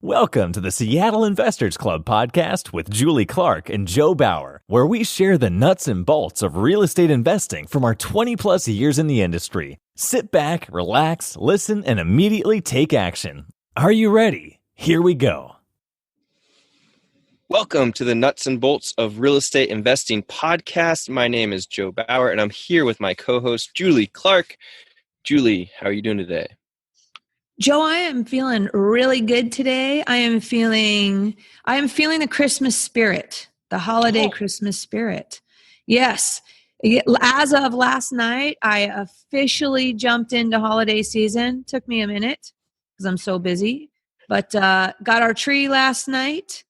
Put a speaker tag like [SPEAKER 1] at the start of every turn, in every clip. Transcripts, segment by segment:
[SPEAKER 1] Welcome to the Seattle Investors Club podcast with Julie Clark and Joe Bauer, where we share the nuts and bolts of real estate investing from our 20-plus years in the industry. Sit back, relax, listen, and immediately take action. Are you ready? Here we go.
[SPEAKER 2] Welcome to the Nuts and Bolts of Real Estate Investing podcast. My name is Joe Bauer, and I'm here with my co-host, Julie Clark. Julie, how are you doing today?
[SPEAKER 3] Joe, I am feeling really good today. I am feeling the Christmas spirit, the holiday Christmas spirit. Yes. As of last night, I officially jumped into holiday season. Took me a minute because I'm so busy, but got our tree last night.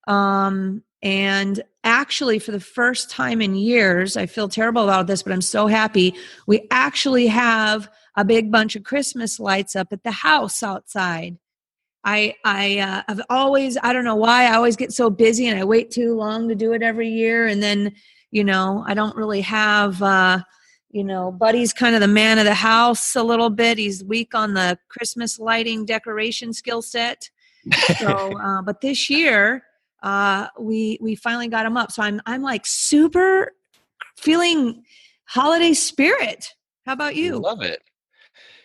[SPEAKER 3] And actually for the first time in years, I feel terrible about this, but I'm so happy. We actually have a big bunch of Christmas lights up at the house outside. I've always, I don't know why, I always get so busy and I wait too long to do it every year. And then, I don't really have, Buddy's kind of the man of the house a little bit. He's weak on the Christmas lighting decoration skill set. So, but this year, we finally got him up. So I'm like super feeling holiday spirit. How about you?
[SPEAKER 2] Love it.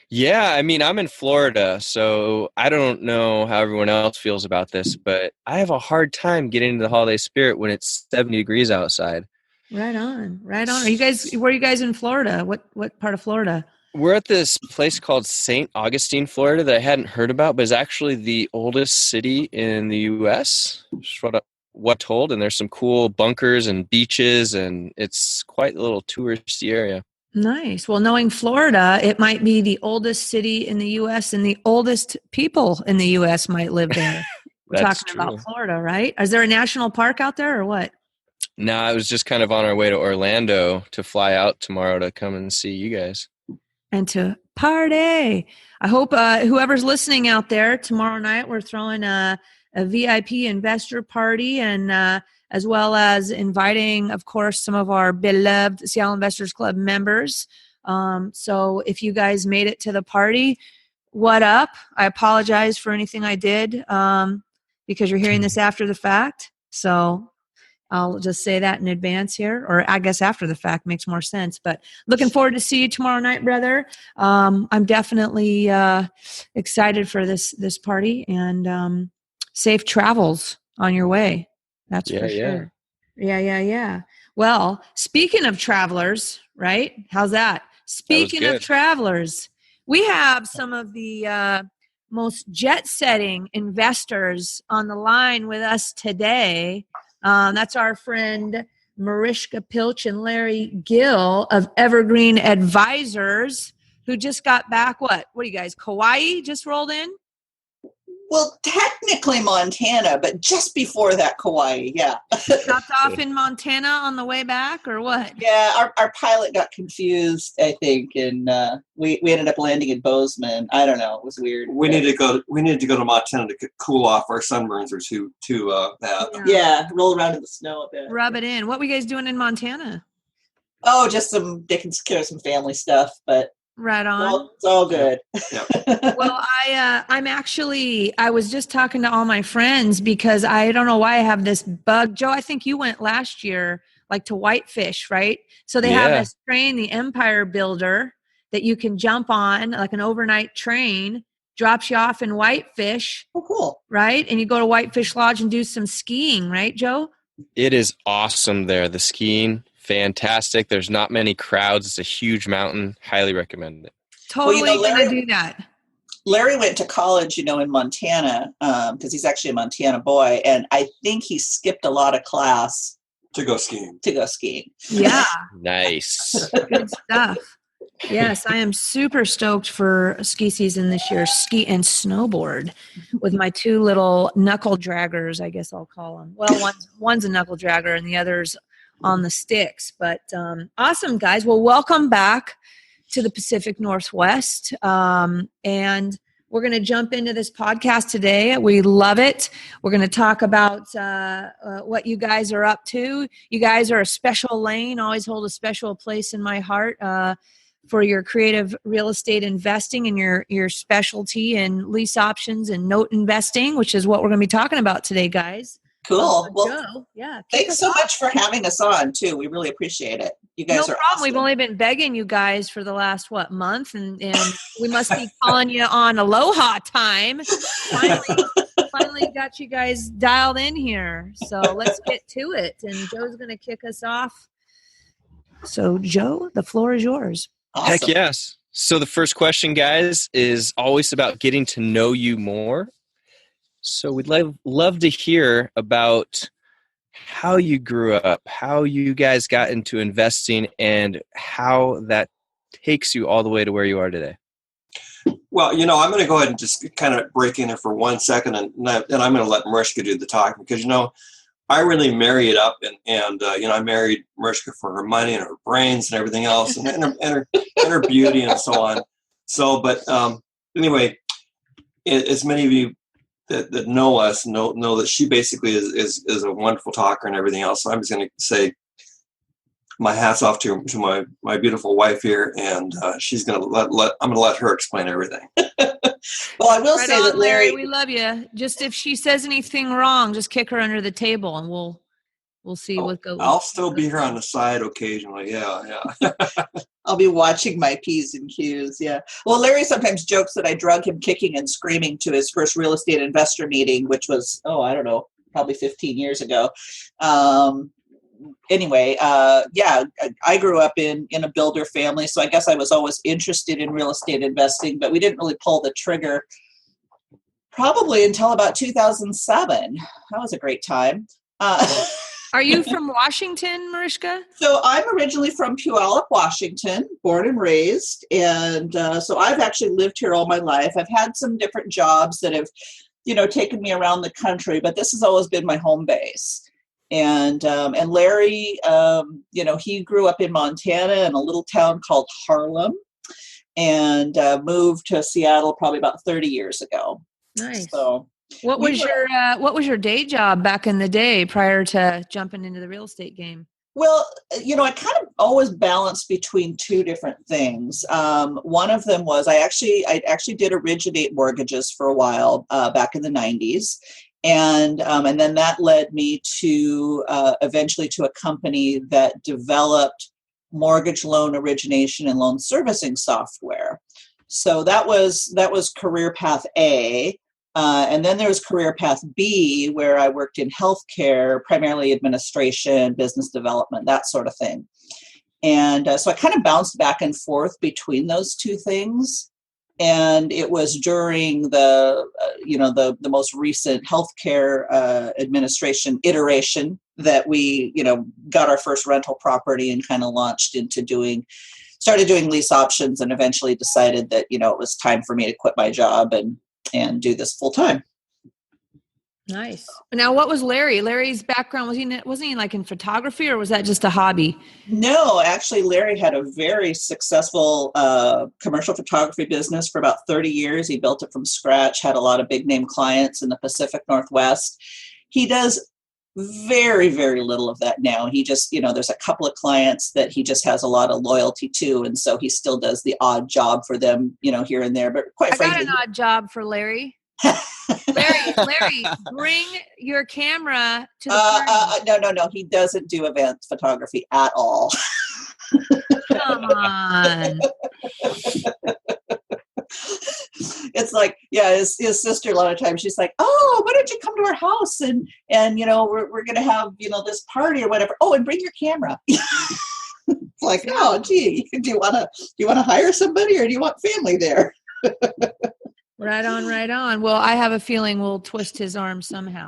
[SPEAKER 2] Yeah, I'm in Florida, so I don't know how everyone else feels about this, but I have a hard time getting into the holiday spirit when it's 70 degrees outside.
[SPEAKER 3] Right on. Where are you guys in Florida? What part of Florida?
[SPEAKER 2] We're at this place called St. Augustine, Florida, that I hadn't heard about, but is actually the oldest city in the U.S. Just what told, and there's some cool bunkers and beaches, and it's quite a little touristy area.
[SPEAKER 3] Nice. Well, knowing Florida, it might be the oldest city in the U.S. and the oldest people in the U.S. might live there. We're talking about Florida, right? Is there a national park out there or what?
[SPEAKER 2] No, I was just kind of on our way to Orlando to fly out tomorrow to come and see you guys.
[SPEAKER 3] And to party. I hope whoever's listening out there, tomorrow night we're throwing a VIP investor party and as well as inviting, of course, some of our beloved Seattle Investors Club members. So if you guys made it to the party, what up? I apologize for anything I did because you're hearing this after the fact. So I'll just say that in advance here, or I guess after the fact makes more sense. But looking forward to see you tomorrow night, brother. I'm definitely excited for this party and safe travels on your way. That's for sure. Yeah. Well, speaking of travelers, right? How's that? Speaking of travelers, we have some of the most jet-setting investors on the line with us today. That's our friend Marishka and Larry Gill of Evergreen Advisors, who just got back. What are you guys? Kauai just rolled in?
[SPEAKER 4] Well, technically Montana, but just before that, Kauai, yeah.
[SPEAKER 3] Stopped off in Montana on the way back, or what?
[SPEAKER 4] Yeah, our pilot got confused, I think, and we ended up landing in Bozeman. I don't know, it was weird.
[SPEAKER 5] We needed to go to Montana to cool off our sunburns or too bad.
[SPEAKER 4] Yeah, roll around in the snow a bit.
[SPEAKER 3] Rub it in. What were you guys doing in Montana?
[SPEAKER 4] Oh, just taking care of some family stuff, but
[SPEAKER 3] right on.
[SPEAKER 4] Well, it's all good.
[SPEAKER 5] Yeah.
[SPEAKER 3] Well, I was just talking to all my friends because I don't know why I have this bug. Joe, I think you went last year, like to Whitefish, right? So they have this train, the Empire Builder, that you can jump on, like an overnight train, drops you off in Whitefish.
[SPEAKER 4] Oh, cool.
[SPEAKER 3] Right? And you go to Whitefish Lodge and do some skiing, right, Joe?
[SPEAKER 2] It is awesome there. The skiing, fantastic. There's not many crowds. It's a huge mountain. Highly recommend it.
[SPEAKER 3] Totally going to do that.
[SPEAKER 4] Larry went to college, in Montana, because he's actually a Montana boy, and I think he skipped a lot of class
[SPEAKER 5] to go skiing.
[SPEAKER 3] Yeah.
[SPEAKER 2] Nice.
[SPEAKER 3] Good stuff. Yes, I am super stoked for ski season this year, ski and snowboard with my two little knuckle draggers, I guess I'll call them. Well, one's a knuckle dragger and the other's on the sticks. But awesome, guys. Well, welcome back to the Pacific Northwest. And we're going to jump into this podcast today. We love it. We're going to talk about what you guys are up to. You guys are a special lane, always hold a special place in my heart. for your creative real estate investing and your specialty in lease options and note investing, which is what we're going to be talking about today, guys.
[SPEAKER 4] Cool. Well,
[SPEAKER 3] Joe,
[SPEAKER 4] thanks so much for having us on too. We really appreciate it. You guys are
[SPEAKER 3] problem.
[SPEAKER 4] awesome.
[SPEAKER 3] We've only been begging you guys for the last month, and we must be calling you on Aloha time. Finally got you guys dialed in here. So let's get to it. And Joe's going to kick us off. So Joe, the floor is yours.
[SPEAKER 4] Awesome.
[SPEAKER 2] Heck yes. So the first question, guys, is always about getting to know you more. So we'd love to hear about how you grew up, how you guys got into investing, and how that takes you all the way to where you are today.
[SPEAKER 5] Well, I'm going to go ahead and just kind of break in here for 1 second, and I'm going to let Marishka do the talking, because, I really marry it up, and I married Marishka for her money and her brains and everything else, and her beauty and so on. So, but anyway, as many of you that know us know that she basically is a wonderful talker and everything else. So I'm just going to say my hat's off to my beautiful wife here, and she's going to I'm going to let her explain everything.
[SPEAKER 4] Well, I will say that Larry,
[SPEAKER 3] we love you. Just if she says anything wrong, just kick her under the table, and we'll see what goes.
[SPEAKER 5] I'll still be here on the side occasionally. Yeah.
[SPEAKER 4] I'll be watching my P's and Q's. Yeah. Well, Larry sometimes jokes that I drug him kicking and screaming to his first real estate investor meeting, which was, I don't know, probably 15 years ago. Anyway, I grew up in a builder family, so I guess I was always interested in real estate investing, but we didn't really pull the trigger probably until about 2007. That was a great time.
[SPEAKER 3] Are you from Washington, Marishka? So
[SPEAKER 4] I'm originally from Puyallup, Washington, born and raised. And so I've actually lived here all my life. I've had some different jobs that have, taken me around the country, but this has always been my home base. And Larry, he grew up in Montana in a little town called Harlem, and moved to Seattle probably about 30 years ago.
[SPEAKER 3] Nice.
[SPEAKER 4] So
[SPEAKER 3] what was your day job back in the day prior to jumping into the real estate game?
[SPEAKER 4] Well, I kind of always balanced between two different things. One of them was I actually did originate mortgages for a while back in the 90s. And then that led me to eventually to a company that developed mortgage loan origination and loan servicing software. So that was career path A. And then there was career path B, where I worked in healthcare, primarily administration, business development, that sort of thing. And so I kind of bounced back and forth between those two things. And it was during the most recent healthcare administration iteration that we, got our first rental property and kind of started doing lease options, and eventually decided that, it was time for me to quit my job and do this full time.
[SPEAKER 3] Nice. Now, what was Larry? Larry's background, wasn't he like in photography, or was that just a hobby?
[SPEAKER 4] No, actually, Larry had a very successful commercial photography business for about 30 years. He built it from scratch, had a lot of big name clients in the Pacific Northwest. He does very, very little of that now. He just, there's a couple of clients that he just has a lot of loyalty to. And so he still does the odd job for them, here and there. But quite frankly,
[SPEAKER 3] I got an odd job for Larry. Larry, bring your camera to the party.
[SPEAKER 4] No. He doesn't do event photography at all.
[SPEAKER 3] Come on.
[SPEAKER 4] It's like, his sister a lot of times, she's like, oh, why don't you come to our house and we're going to have, this party or whatever. Oh, and bring your camera. It's like, oh, gee, do you want to hire somebody, or do you want family there?
[SPEAKER 3] Right on. Well, I have a feeling we'll twist his arm somehow.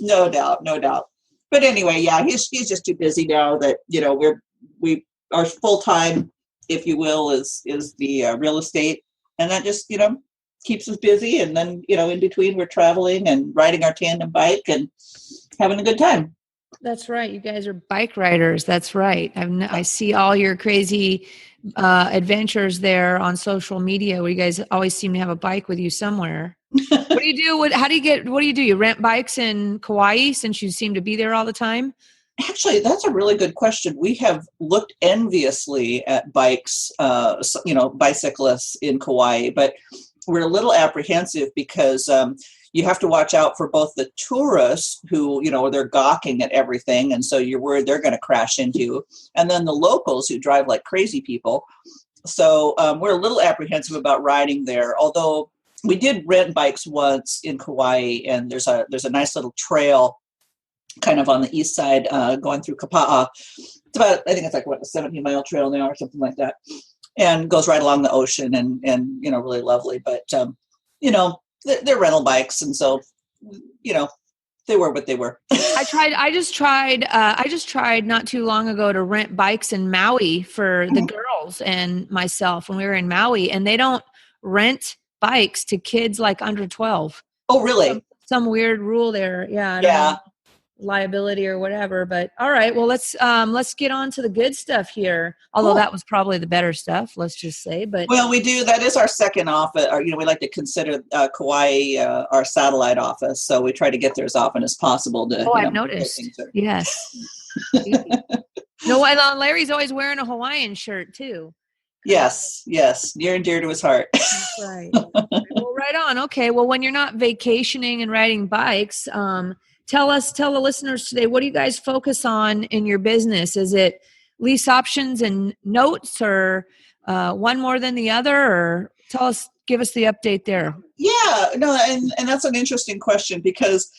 [SPEAKER 4] No doubt. But anyway, he's just too busy now that, our full time, if you will, is the real estate. And that just, keeps us busy. And then, in between, we're traveling and riding our tandem bike and having a good time.
[SPEAKER 3] That's right. You guys are bike riders. That's right. I see all your crazy adventures there on social media, where you guys always seem to have a bike with you somewhere. What do you do? What do you do? You rent bikes in Kauai, since you seem to be there all the time?
[SPEAKER 4] Actually, that's a really good question. We have looked enviously at bikes, bicyclists in Kauai, but we're a little apprehensive because you have to watch out for both the tourists who, they're gawking at everything. And so you're worried they're going to crash into you. And then the locals who drive like crazy people. So we're a little apprehensive about riding there, although we did rent bikes once in Kauai, and there's a nice little trail kind of on the east side going through Kapa'a. It's about, I think it's like a 17-mile trail now or something like that, and goes right along the ocean and really lovely. But they're rental bikes, and so they were what they were.
[SPEAKER 3] I just tried not too long ago to rent bikes in Maui for the girls and myself when we were in Maui, and they don't rent bikes to kids like under 12.
[SPEAKER 4] Oh, really?
[SPEAKER 3] Some weird rule there. Yeah. I don't know, liability or whatever. But all right, well, let's get on to the good stuff here. Although that was probably the better stuff, let's just say. But
[SPEAKER 4] well, we do. That is our second office. Or, we like to consider Kauai our satellite office. So we try to get there as often as possible.
[SPEAKER 3] I've noticed. Yes. No, and Larry's always wearing a Hawaiian shirt too.
[SPEAKER 4] Yes, near and dear to his heart.
[SPEAKER 3] That's right. Well, right on. Okay. Well, when you're not vacationing and riding bikes, tell the listeners today, what do you guys focus on in your business? Is it lease options and notes, or one more than the other? Or give us the update there.
[SPEAKER 4] Yeah, no, and that's an interesting question because,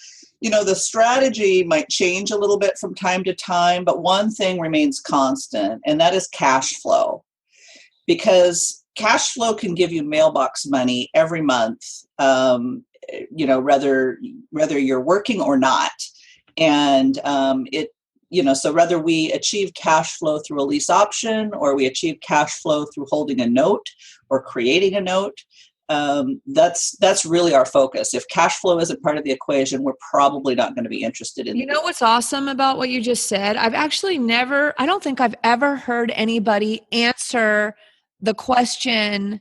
[SPEAKER 4] the strategy might change a little bit from time to time, but one thing remains constant, and that is cash flow. Because cash flow can give you mailbox money every month, whether you're working or not. And so whether we achieve cash flow through a lease option or we achieve cash flow through holding a note or creating a note, that's really our focus. If cash flow isn't part of the equation, we're probably not going to be interested in it.
[SPEAKER 3] What's awesome about what you just said? I don't think I've ever heard anybody answer the question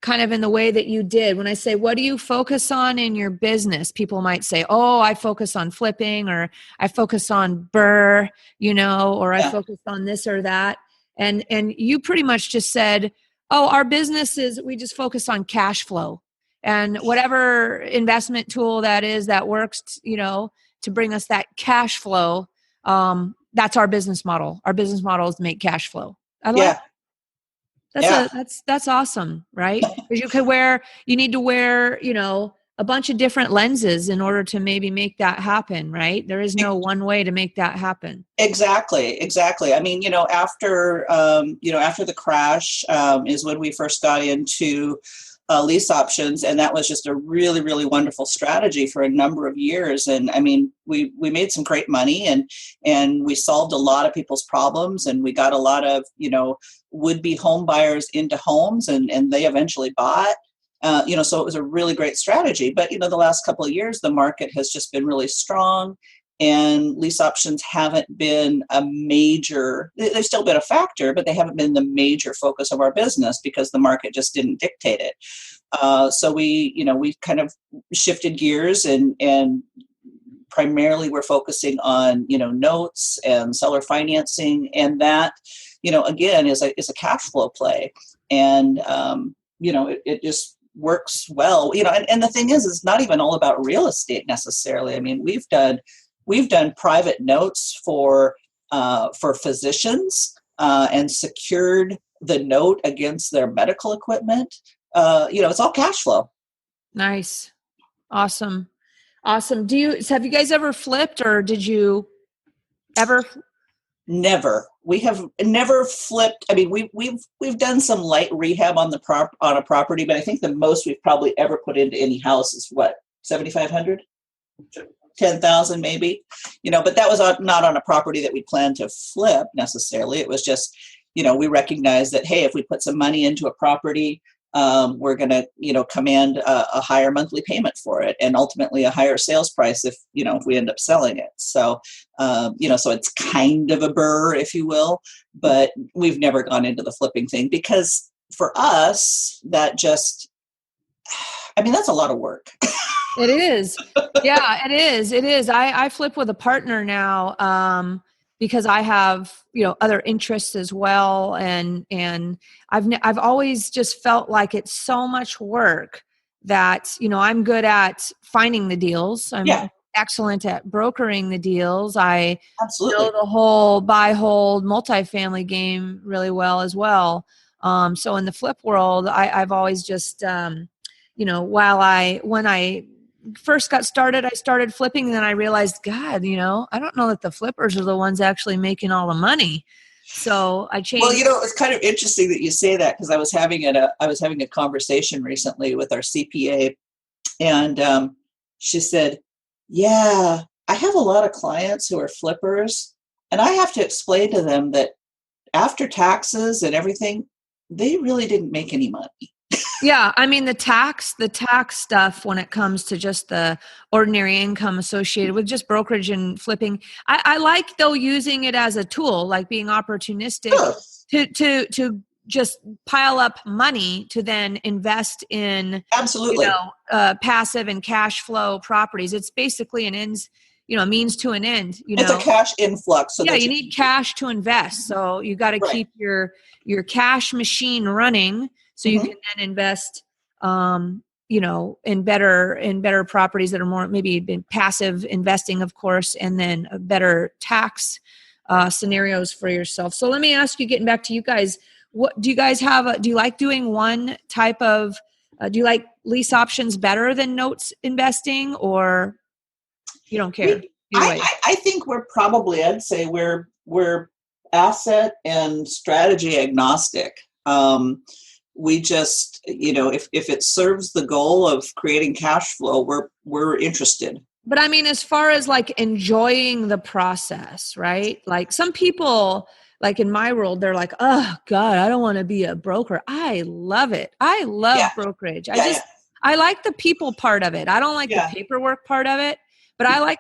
[SPEAKER 3] kind of in the way that you did. When I say, what do you focus on in your business? People might say, oh, I focus on flipping, or I focus on burr, or I focus on this or that. And you pretty much just said, oh, our business we just focus on cash flow, and whatever investment tool that is that works, to bring us that cash flow. That's our business model. Our business model is to make cash flow. That's awesome, right? Because you need to wear, a bunch of different lenses in order to maybe make that happen, right? There is no one way to make that happen.
[SPEAKER 4] Exactly. I mean, after the crash is when we first got into lease options, and that was just a really, really wonderful strategy for a number of years. And I mean, we made some great money, and we solved a lot of people's problems, and we got a lot of would-be home buyers into homes, and they eventually bought. So it was a really great strategy. But the last couple of years, the market has just been really strong, and lease options haven't been a major. They've still been a factor, but they haven't been the major focus of our business because the market just didn't dictate it. So we kind of shifted gears, and primarily we're focusing on notes and seller financing, and that again is a cash flow play, and it just works well. And the thing is, it's not even all about real estate necessarily. I mean, we've done private notes for physicians and secured the note against their medical equipment. It's all cash flow.
[SPEAKER 3] Nice. Awesome. Have you guys ever flipped, or did you ever?
[SPEAKER 4] Never. We have never flipped. I mean, we've done some light rehab on a property, but I think the most we've probably ever put into any house is what, 7,500? 10,000 maybe, but that was not on a property that we planned to flip necessarily. It was just, we recognized that, hey, if we put some money into a property, we're going to, command a higher monthly payment for it, and ultimately a higher sales price if we end up selling it. So, so it's kind of a burr, if you will, but we've never gone into the flipping thing because for us, that's a lot of work.
[SPEAKER 3] It is. Yeah, it is. I flip with a partner now. because I have, other interests as well. And I've always just felt like it's so much work that, I'm good at finding the deals. I'm excellent at brokering the deals. I
[SPEAKER 4] Absolutely
[SPEAKER 3] know the whole buy, hold, multifamily game really well as well. So in the flip world, I've always just, when I first got started, I started flipping, and then I realized, God, I don't know that the flippers are the ones actually making all the money. So I changed.
[SPEAKER 4] Well, it's kind of interesting that you say that, because I was having a conversation recently with our CPA, and she said, "Yeah, I have a lot of clients who are flippers, and I have to explain to them that after taxes and everything, they really didn't make any money."
[SPEAKER 3] Yeah, I mean the tax stuff when it comes to just the ordinary income associated with just brokerage and flipping. I like though using it as a tool, like being opportunistic to just pile up money to then invest in
[SPEAKER 4] Absolutely.
[SPEAKER 3] passive and cash flow properties. It's basically a means to an end.
[SPEAKER 4] It's a cash influx. So
[SPEAKER 3] you need cash to invest. So you got to keep your cash machine running, so you can then invest, in better properties that are more maybe passive investing, of course, and then better tax scenarios for yourself. So let me ask you, getting back to you guys, what do you guys have? Do you like doing one type of? Do you like lease options better than notes investing, or you don't care?
[SPEAKER 4] I think I'd say we're asset and strategy agnostic. We just, if it serves the goal of creating cash flow, we're interested.
[SPEAKER 3] But I mean, as far as like enjoying the process, right? Like some people, like in my world, they're like, "Oh God, I don't want to be a broker." I love it. I love brokerage. I like the people part of it. I don't like the paperwork part of it, but I like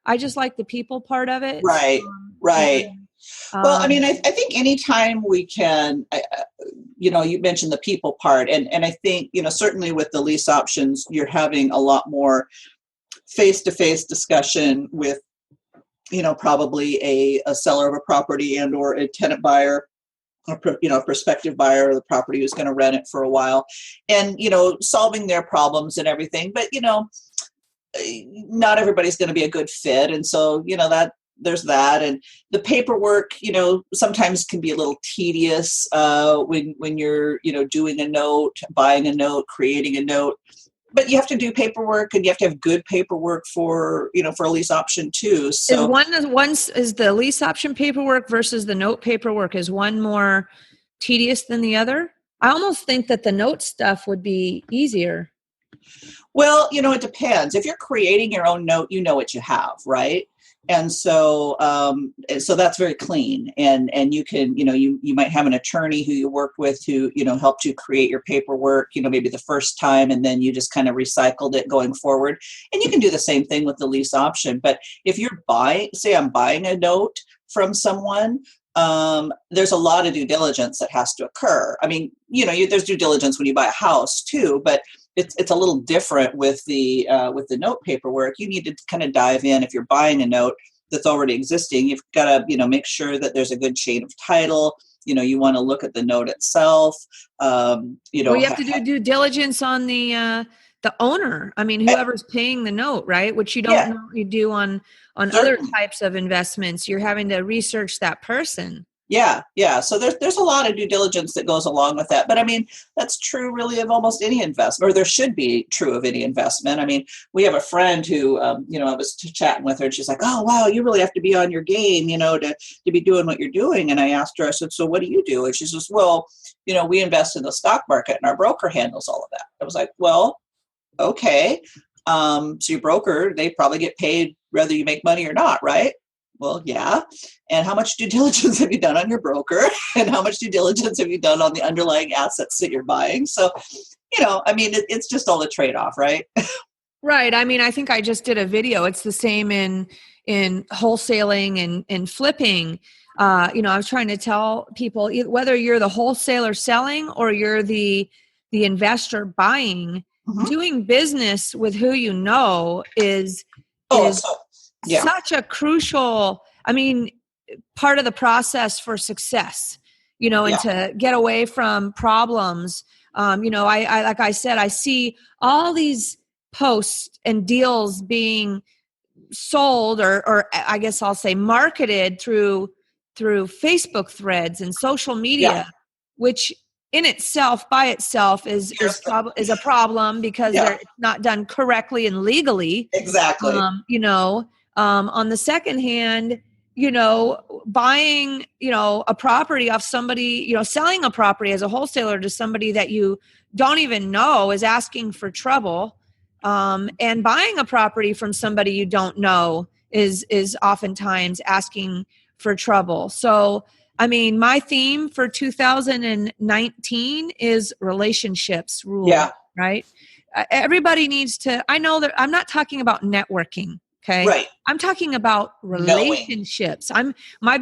[SPEAKER 3] I just like the people part of it.
[SPEAKER 4] Right. Well, I mean, I think anytime we can, you mentioned the people part, and I think, certainly with the lease options, you're having a lot more face-to-face discussion with, probably a seller of a property and or a tenant buyer, a prospective buyer of the property who's going to rent it for a while, and, solving their problems and everything. But, not everybody's going to be a good fit. And so, that there's that. And the paperwork, sometimes can be a little tedious when you're, doing a note, buying a note, creating a note. But you have to do paperwork, and you have to have good paperwork for a lease option too. So
[SPEAKER 3] is the lease option paperwork versus the note paperwork, is one more tedious than the other? I almost think that the note stuff would be easier.
[SPEAKER 4] Well, it depends. If you're creating your own note, you know what you have, right? And so, so that's very clean. And you can, you might have an attorney who you work with who, helped you create your paperwork, maybe the first time, and then you just kind of recycled it going forward. And you can do the same thing with the lease option. But if you're I'm buying a note from someone, there's a lot of due diligence that has to occur. I mean, there's due diligence when you buy a house too, but it's a little different with the note paperwork. You need to kind of dive in. If you're buying a note that's already existing, you've got to, make sure that there's a good chain of title. You want to look at the note itself. You
[SPEAKER 3] have to do due diligence on the owner. I mean, whoever's paying the note, right? Which you don't know you do on other types of investments. You're having to research that person.
[SPEAKER 4] Yeah. So there's a lot of due diligence that goes along with that. But I mean, that's true really of almost any investment, or there should be true of any investment. I mean, we have a friend who, I was chatting with her, and she's like, "Oh, wow, you really have to be on your game, to be doing what you're doing." And I asked her, I said, "So what do you do?" And she says, "Well, we invest in the stock market, and our broker handles all of that." I was like, "Well, okay. So your broker, they probably get paid whether you make money or not, right?" Well, yeah. And how much due diligence have you done on your broker? And how much due diligence have you done on the underlying assets that you're buying? So, I mean, it's just all a trade-off, right?
[SPEAKER 3] Right. I mean, I think I just did a video. It's the same in wholesaling and flipping. I was trying to tell people, whether you're the wholesaler selling or you're the investor buying, doing business with who you know is such a crucial, part of the process for success, and to get away from problems. I like I said, I see all these posts and deals being sold or I guess I'll say marketed through Facebook threads and social media, which in itself, by itself, is a problem because they're not done correctly and legally.
[SPEAKER 4] Exactly.
[SPEAKER 3] On the second hand, buying, a property off somebody, selling a property as a wholesaler to somebody that you don't even know is asking for trouble. And buying a property from somebody you don't know is oftentimes asking for trouble. So, my theme for 2019 is relationships rule, right? Everybody needs to, I know that I'm not talking about networking. Okay.
[SPEAKER 4] Right.
[SPEAKER 3] I'm talking about relationships. My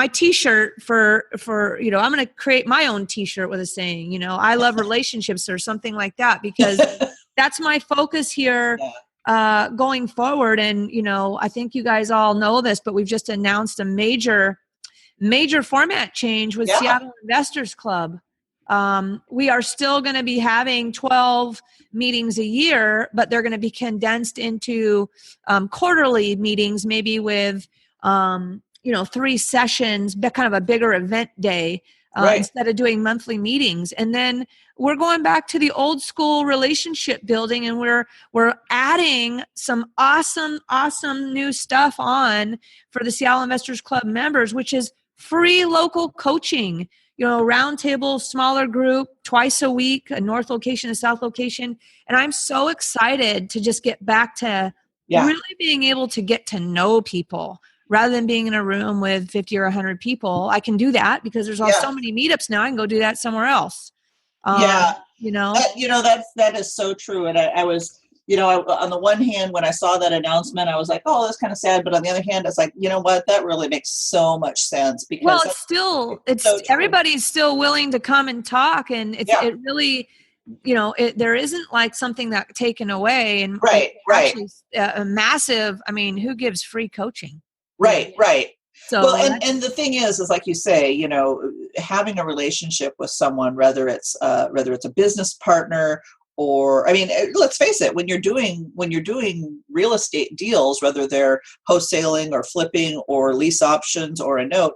[SPEAKER 3] t-shirt for, I'm going to create my own t-shirt with a saying, I love relationships or something like that, because that's my focus here going forward. And, I think you guys all know this, but we've just announced a major format change with Seattle Investors Club. We are still going to be having 12 meetings a year, but they're going to be condensed into quarterly meetings, maybe with 3 sessions, but kind of a bigger event day instead of doing monthly meetings. And then we're going back to the old school relationship building, and we're adding some awesome new stuff on for the Seattle Investors Club members, which is free local coaching, roundtable, smaller group, twice a week, a north location, a south location. And I'm so excited to just get back to really being able to get to know people rather than being in a room with 50 or 100 people. I can do that because there's so many meetups now. I can go do that somewhere else.
[SPEAKER 4] That is so true. And I was, on the one hand, when I saw that announcement, I was like, oh, that's kind of sad. But on the other hand, it's like, you know what? That really makes so much sense, because
[SPEAKER 3] it's so everybody's still willing to come and talk. And it really, there isn't like something that's taken away. And actually a massive, who gives free coaching?
[SPEAKER 4] Right. So, well, and the thing is like you say, having a relationship with someone, whether it's a business partner, or, let's face it, when you're doing real estate deals, whether they're wholesaling or flipping or lease options or a note,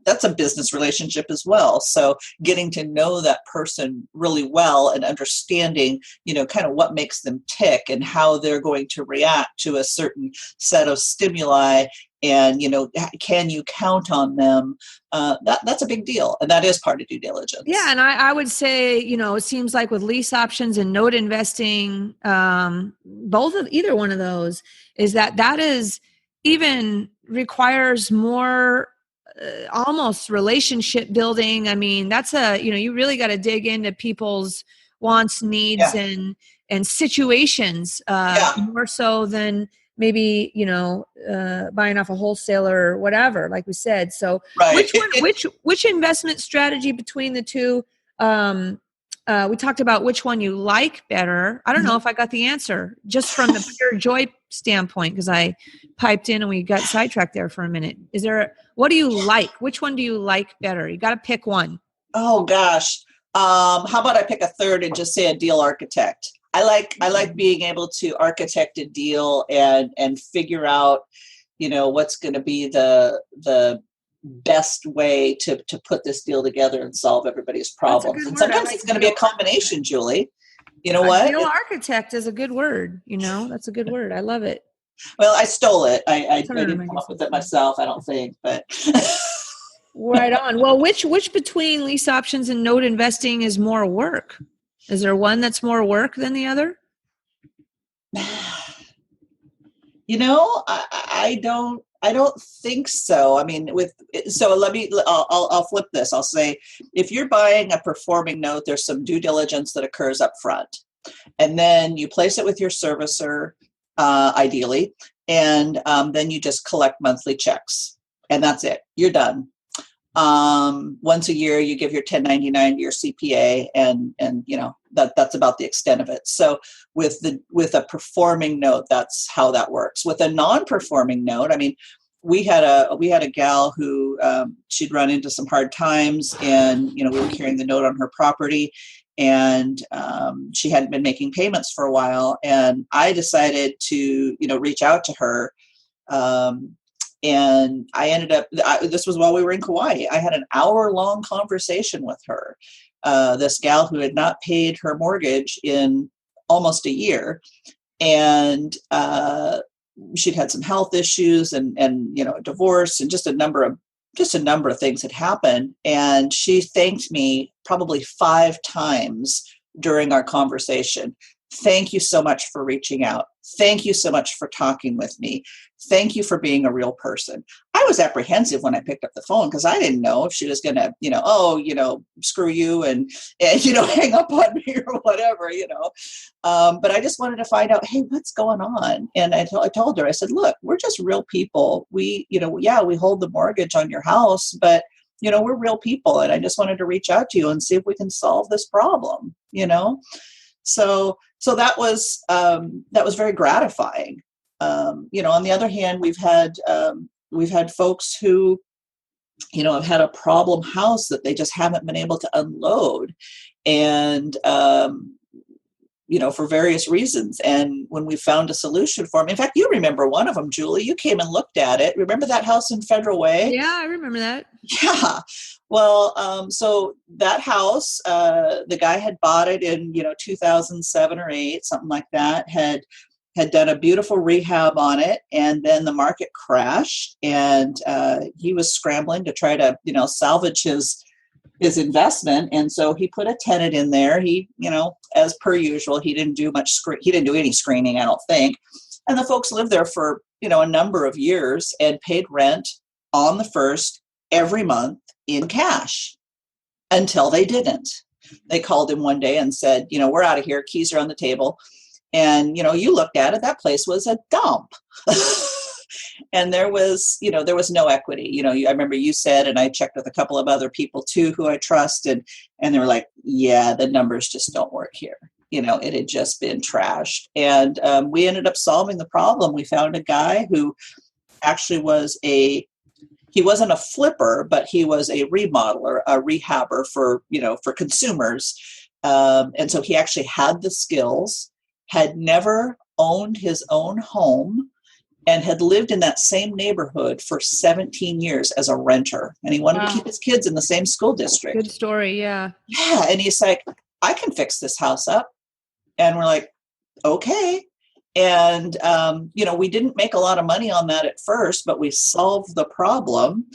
[SPEAKER 4] that's a business relationship as well. So getting to know that person really well and understanding, kind of what makes them tick and how they're going to react to a certain set of stimuli, and, can you count on them? That's a big deal. And that is part of due diligence. Yeah.
[SPEAKER 3] And I would say, it seems like with lease options and note investing, either one of those is that is even requires more almost relationship building. That's you really got to dig into people's wants, needs, and situations more so than maybe, buying off a wholesaler or whatever, like we said. So which investment strategy between the two, we talked about which one you like better. I don't know if I got the answer just from the pure joy standpoint, because I piped in and we got sidetracked there for a minute. What do you like? Which one do you like better? You got to pick one.
[SPEAKER 4] Oh gosh. How about I pick a third and just say a deal architect? I like being able to architect a deal and figure out, what's going to be the best way to put this deal together and solve everybody's problems. And sometimes it's going to be a combination, Julie. You know what?
[SPEAKER 3] Deal architect is a good word. That's a good word. I love it.
[SPEAKER 4] Well, I stole it. I didn't come up with it myself, I don't think, but.
[SPEAKER 3] Right on. Well, which between lease options and note investing is more work? Is there one that's more work than the other?
[SPEAKER 4] I don't think so. I'll flip this. I'll say, if you're buying a performing note, there's some due diligence that occurs up front, and then you place it with your servicer, ideally, and then you just collect monthly checks, and that's it. You're done. Once a year, you give your 1099 to your CPA, and that's about the extent of it. So with a performing note, that's how that works. With a non-performing note, I mean, we had a gal who she'd run into some hard times, and we were carrying the note on her property, and she hadn't been making payments for a while, and I decided to reach out to her. And I ended up, this was while we were in Kauai. I had an hour-long conversation with her, this gal who had not paid her mortgage in almost a year. And she'd had some health issues and a divorce, and just a number of things had happened. And she thanked me probably 5 times during our conversation. Thank you so much for reaching out. Thank you so much for talking with me. Thank you for being a real person. I was apprehensive when I picked up the phone because I didn't know if she was going to, screw you and hang up on me or whatever, But I just wanted to find out, hey, what's going on? And I told her, I said, look, we're just real people. We, we hold the mortgage on your house, but we're real people. And I just wanted to reach out to you and see if we can solve this problem, So that was very gratifying. On the other hand, we've had folks who, have had a problem house that they just haven't been able to unload, and for various reasons. And when we found a solution for them, in fact, you remember one of them, Julie. You came and looked at it. Remember that house in Federal Way?
[SPEAKER 3] Yeah, I remember that.
[SPEAKER 4] Yeah. Well, so that house, the guy had bought it in 2007 or 8, something like that. Had done a beautiful rehab on it, and then the market crashed, and he was scrambling to try to salvage his investment. And so he put a tenant in there. He, as per usual, he didn't do much he didn't do any screening, I don't think. And the folks lived there for a number of years and paid rent on the 1st every month in cash until they didn't. They called him one day and said, we're out of here. Keys are on the table. And, you looked at it, that place was a dump. And there was no equity. I remember you said, and I checked with a couple of other people too, who I trust, and they were like, yeah, the numbers just don't work here. It had just been trashed. And we ended up solving the problem. We found a guy who actually he wasn't a flipper, but he was a remodeler, a rehabber for consumers. And so he actually had the skills, had never owned his own home, and had lived in that same neighborhood for 17 years as a renter. And he wanted to keep his kids in the same school district.
[SPEAKER 3] Good story. Yeah.
[SPEAKER 4] Yeah. And he's like, I can fix this house up. And we're like, okay. And, we didn't make a lot of money on that at first, but we solved the problem.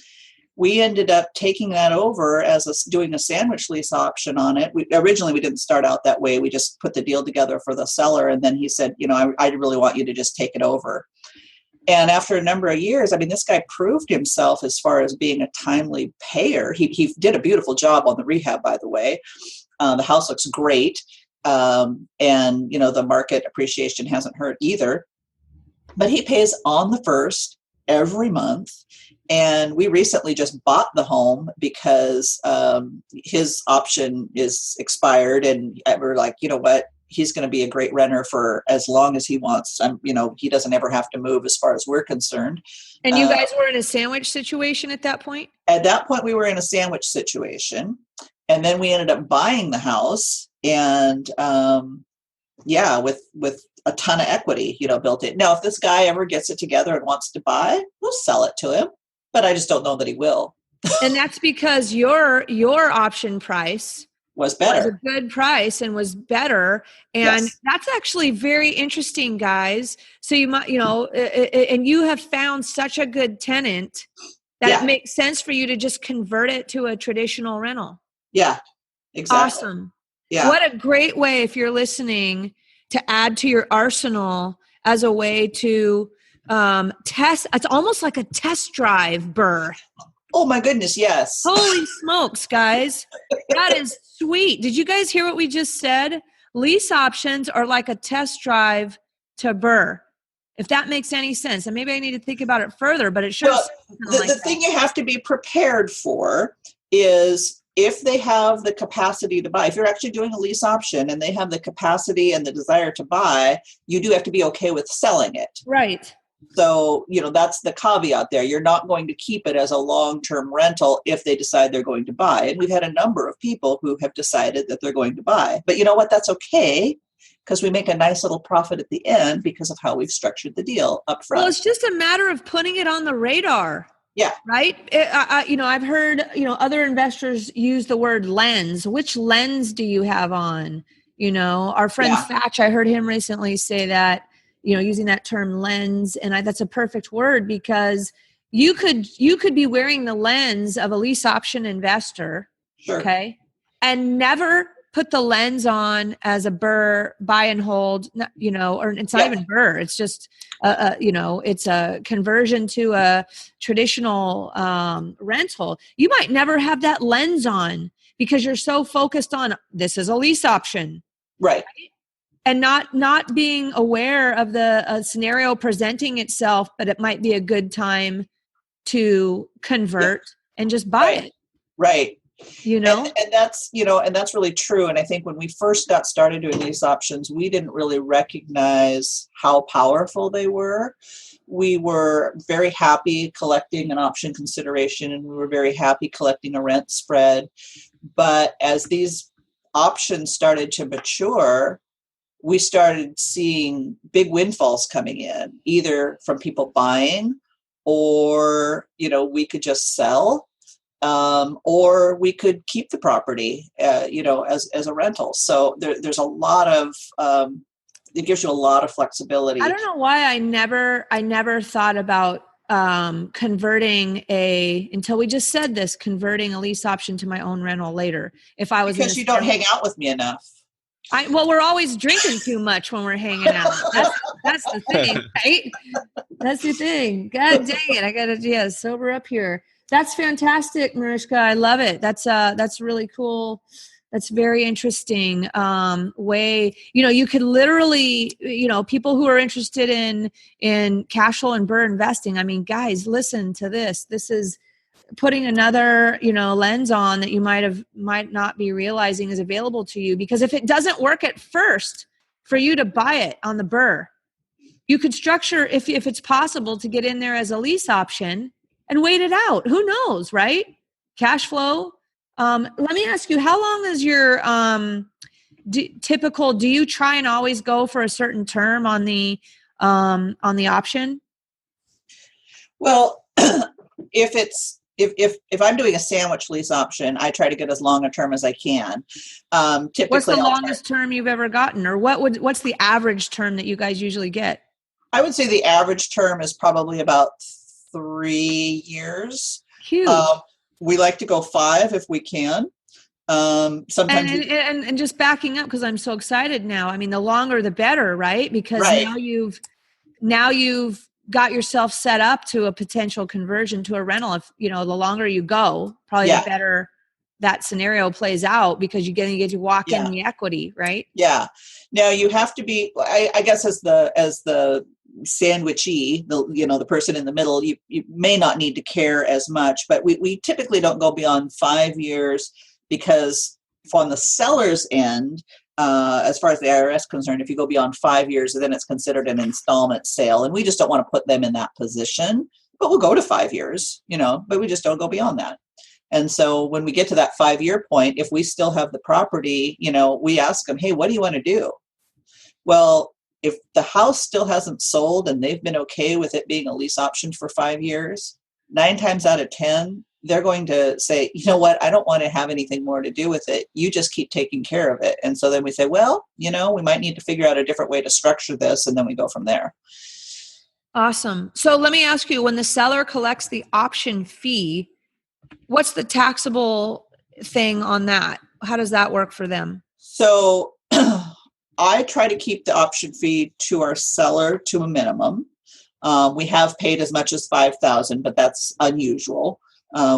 [SPEAKER 4] We ended up taking that over doing a sandwich lease option on it. Originally, we didn't start out that way. We just put the deal together for the seller. And then he said, I really want you to just take it over. And after a number of years, this guy proved himself as far as being a timely payer. He did a beautiful job on the rehab, by the way. The house looks great. And, the market appreciation hasn't hurt either. But he pays on the 1st every month. And we recently just bought the home because his option is expired. And we're like, you know what? He's going to be a great renter for as long as he wants. He doesn't ever have to move as far as we're concerned.
[SPEAKER 3] And you guys were in a sandwich situation at that point?
[SPEAKER 4] At that point, we were in a sandwich situation. And then we ended up buying the house and, with a ton of equity, built it. Now, if this guy ever gets it together and wants to buy, we'll sell it to him. But I just don't know that he will.
[SPEAKER 3] And that's because your option price
[SPEAKER 4] was better.
[SPEAKER 3] Was a good price and was better. And yes. That's actually very interesting, guys. So you might, and you have found such a good tenant that it makes sense for you to just convert it to a traditional rental.
[SPEAKER 4] Yeah, exactly.
[SPEAKER 3] Awesome.
[SPEAKER 4] Yeah.
[SPEAKER 3] What a great way, if you're listening, to add to your arsenal as a way to test. It's almost like a test drive, Burr.
[SPEAKER 4] Oh my goodness, yes.
[SPEAKER 3] Holy smokes, guys. That is sweet. Did you guys hear what we just said? Lease options are like a test drive to Burr. If that makes any sense. And maybe I need to think about it further, but it sure
[SPEAKER 4] Well, the thing you have to be prepared for is if they have the capacity to buy. If you're actually doing a lease option and they have the capacity and the desire to buy, you do have to be okay with selling it.
[SPEAKER 3] Right.
[SPEAKER 4] So, that's the caveat there. You're not going to keep it as a long-term rental if they decide they're going to buy. And we've had a number of people who have decided that they're going to buy. But you know what? That's okay, because we make a nice little profit at the end because of how we've structured the deal up front.
[SPEAKER 3] Well, it's just a matter of putting it on the radar.
[SPEAKER 4] Yeah.
[SPEAKER 3] Right. I've heard, other investors use the word lens. Which lens do you have on? Our friend Thatch, I heard him recently say that, using that term lens. And that's a perfect word, because you could be wearing the lens of a lease option investor.
[SPEAKER 4] Sure.
[SPEAKER 3] Okay. And never put the lens on as a BRRRR buy and hold, or it's not even BRRRR. It's just, it's a conversion to a traditional rental. You might never have that lens on because you're so focused on this is a lease option.
[SPEAKER 4] Right.
[SPEAKER 3] And not being aware of the scenario presenting itself, but it might be a good time to convert and just buy it.
[SPEAKER 4] Right.
[SPEAKER 3] And
[SPEAKER 4] that's, and that's really true. And I think when we first got started doing lease options, we didn't really recognize how powerful they were. We were very happy collecting an option consideration, and we were very happy collecting a rent spread. But as these options started to mature, we started seeing big windfalls coming in, either from people buying, or, we could just sell. Or we could keep the property, as a rental. So there's a lot of, it gives you a lot of flexibility.
[SPEAKER 3] I don't know why I never thought about converting until we just said this, converting a lease option to my own rental later. If I was
[SPEAKER 4] because you don't hang out with me enough.
[SPEAKER 3] We're always drinking too much when we're hanging out. That's the thing, right? That's the thing. God dang it. I gotta sober up here. That's fantastic, Marishka. I love it. That's really cool. That's very interesting way. You could literally, people who are interested in cash flow and BRRRR investing. I mean, guys, listen to this. This is putting another, lens on that you might not be realizing is available to you. Because if it doesn't work at first for you to buy it on the BRRRR, you could structure, if it's possible, to get in there as a lease option and wait it out. Who knows, right? Cash flow. Let me ask you, how long is your typical? Do you try and always go for a certain term on the option?
[SPEAKER 4] Well, if I'm doing a sandwich lease option, I try to get as long a term as I can. Typically,
[SPEAKER 3] what's the longest term you've ever gotten, or what's the average term that you guys usually get?
[SPEAKER 4] I would say the average term is probably about 3 years.
[SPEAKER 3] Huge.
[SPEAKER 4] We like to go 5 if we can. Sometimes
[SPEAKER 3] and just backing up, because I'm so excited now. I mean, the longer the better, right? Because now you've got yourself set up to a potential conversion to a rental. If the longer you go, probably the better that scenario plays out, because you're going to get to walk in the equity, right?
[SPEAKER 4] Yeah. Now you have to be, I guess, as the sandwichy, the person in the middle, you may not need to care as much, but we typically don't go beyond 5 years, because on the seller's end, as far as the IRS is concerned, if you go beyond 5 years, then it's considered an installment sale, and we just don't want to put them in that position. But we'll go to 5 years, but we just don't go beyond that. And so when we get to that 5-year point, if we still have the property, we ask them, hey, what do you want to do? Well, if the house still hasn't sold and they've been okay with it being a lease option for 5 years, 9 times out of 10, they're going to say, you know what, I don't want to have anything more to do with it. You just keep taking care of it. And so then we say, well, we might need to figure out a different way to structure this. And then we go from there.
[SPEAKER 3] Awesome. So let me ask you, when the seller collects the option fee, what's the taxable thing on that? How does that work for them?
[SPEAKER 4] So I try to keep the option fee to our seller to a minimum. We have paid as much as $5,000, but that's unusual.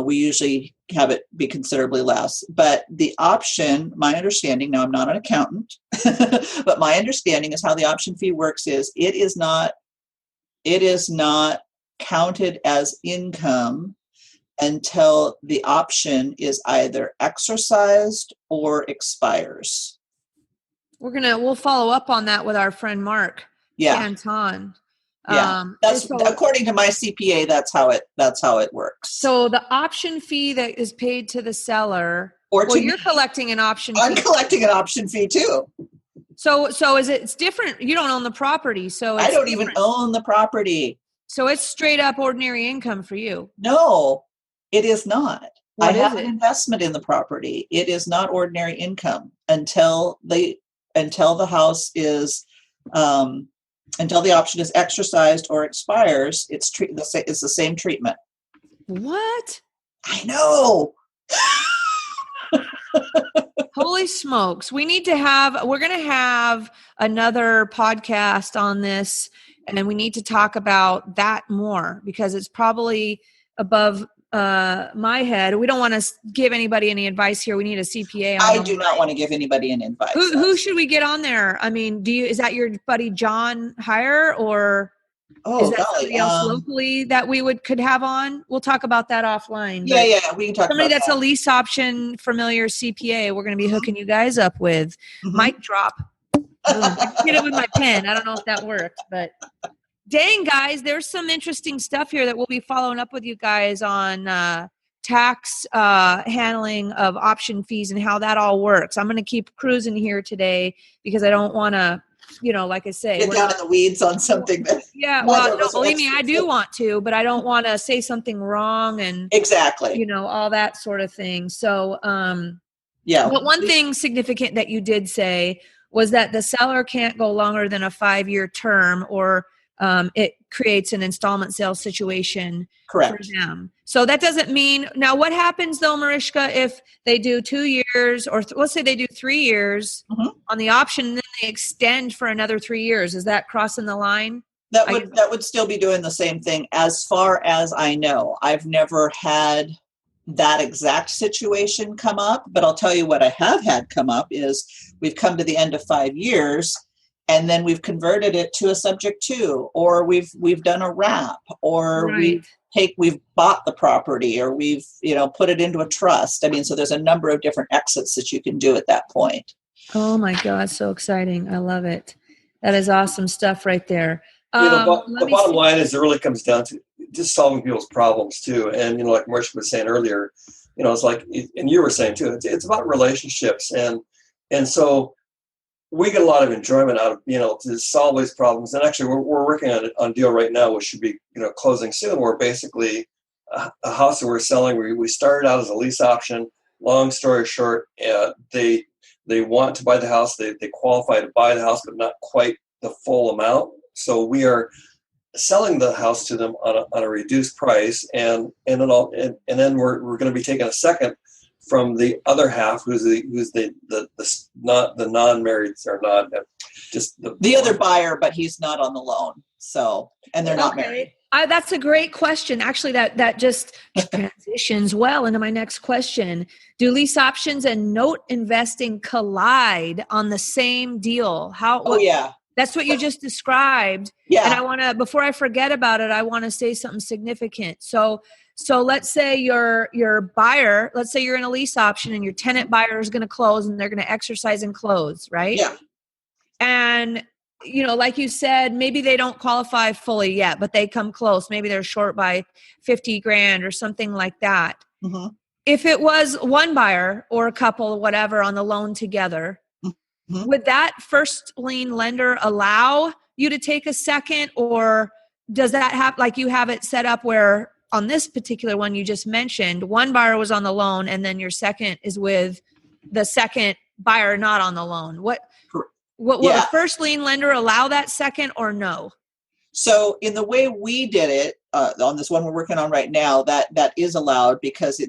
[SPEAKER 4] We usually have it be considerably less. But the option, my understanding, now I'm not an accountant, but my understanding is how the option fee works is it is not it is not counted as income until the option is either exercised or expires.
[SPEAKER 3] We'll follow up on that with our friend Mark Canton.
[SPEAKER 4] Yeah, that's according to my CPA. That's how it works.
[SPEAKER 3] So the option fee that is paid to the seller, you're collecting an option fee.
[SPEAKER 4] I'm collecting an option fee too.
[SPEAKER 3] So it's different. You don't own the property, so
[SPEAKER 4] I don't even own the property.
[SPEAKER 3] So it's straight up ordinary income for you.
[SPEAKER 4] No, it is not.
[SPEAKER 3] What
[SPEAKER 4] I have
[SPEAKER 3] is
[SPEAKER 4] an
[SPEAKER 3] it?
[SPEAKER 4] investment in the property. It is not ordinary income until the house is until the option is exercised or expires. It's the same treatment.
[SPEAKER 3] What?
[SPEAKER 4] I know.
[SPEAKER 3] Holy smokes. We're going to have another podcast on this, and we need to talk about that more because it's probably above my head. We don't want to give anybody any advice here. We need a CPA.
[SPEAKER 4] I do not want to give anybody any advice.
[SPEAKER 3] Who should we get on there? I mean, is that your buddy John Heyer, or is that somebody else locally that we could have on? We'll talk about that offline.
[SPEAKER 4] Yeah, we can talk
[SPEAKER 3] somebody
[SPEAKER 4] about
[SPEAKER 3] that's
[SPEAKER 4] that.
[SPEAKER 3] a lease option familiar CPA. We're going to be hooking you guys up with. Mic drop. Boom. Hit it with my pen. I don't know if that worked, but dang, guys, there's some interesting stuff here that we'll be following up with you guys on tax handling of option fees and how that all works. I'm going to keep cruising here today because I don't want to, like I say,
[SPEAKER 4] get down in the weeds on something.
[SPEAKER 3] Believe me, I do want to, but I don't want to say something wrong and
[SPEAKER 4] exactly,
[SPEAKER 3] all that sort of thing. So,
[SPEAKER 4] yeah.
[SPEAKER 3] But one thing significant that you did say was that the seller can't go longer than a 5-year term, or it creates an installment sales situation for them. So that doesn't mean, now what happens though, Marishka, if they do 2 years, or let's say they do 3 years on the option, and then they extend for another 3 years? Is that crossing the line?
[SPEAKER 4] That would still be doing the same thing as far as I know. I've never had that exact situation come up, but I'll tell you what I have had come up is we've come to the end of 5 years, and then we've converted it to a subject to, or we've done a wrap, or we've bought the property, or we've put it into a trust. I mean, so there's a number of different exits that you can do at that point.
[SPEAKER 3] Oh my God, so exciting! I love it. That is awesome stuff right there.
[SPEAKER 5] The bottom line is it really comes down to just solving people's problems too. And like Marishka was saying earlier, it's like, and you were saying too, it's about relationships, and so we get a lot of enjoyment out of to solve these problems. And actually, we're working on a deal right now, which should be closing soon. Where basically a house that we're selling, we started out as a lease option. Long story short, they want to buy the house. They qualify to buy the house, but not quite the full amount. So we are selling the house to them on a reduced price, and then we're going to be taking a second from the other half, who's the not the non-married, or not just the
[SPEAKER 4] other buyer, but he's not on the loan. So, and they're not married.
[SPEAKER 3] That's a great question. Actually, that just transitions well into my next question. Do lease options and note investing collide on the same deal?
[SPEAKER 4] Yeah.
[SPEAKER 3] That's what you just described.
[SPEAKER 4] Yeah.
[SPEAKER 3] And I want to, before I forget about it, I want to say something significant. So let's say your buyer, let's say you're in a lease option and your tenant buyer is going to close and they're going to exercise and close, right?
[SPEAKER 4] Yeah.
[SPEAKER 3] And, like you said, maybe they don't qualify fully yet, but they come close. Maybe they're short by $50,000 or something like that.
[SPEAKER 4] Mm-hmm.
[SPEAKER 3] If it was one buyer or a couple, whatever, on the loan together, would that first lien lender allow you to take a second, or does that have, like you have it set up where on this particular one you just mentioned, one buyer was on the loan and then your second is with the second buyer not on the loan? Will a first lien lender allow that second, or no?
[SPEAKER 4] So in the way we did it on this one we're working on right now, that is allowed, because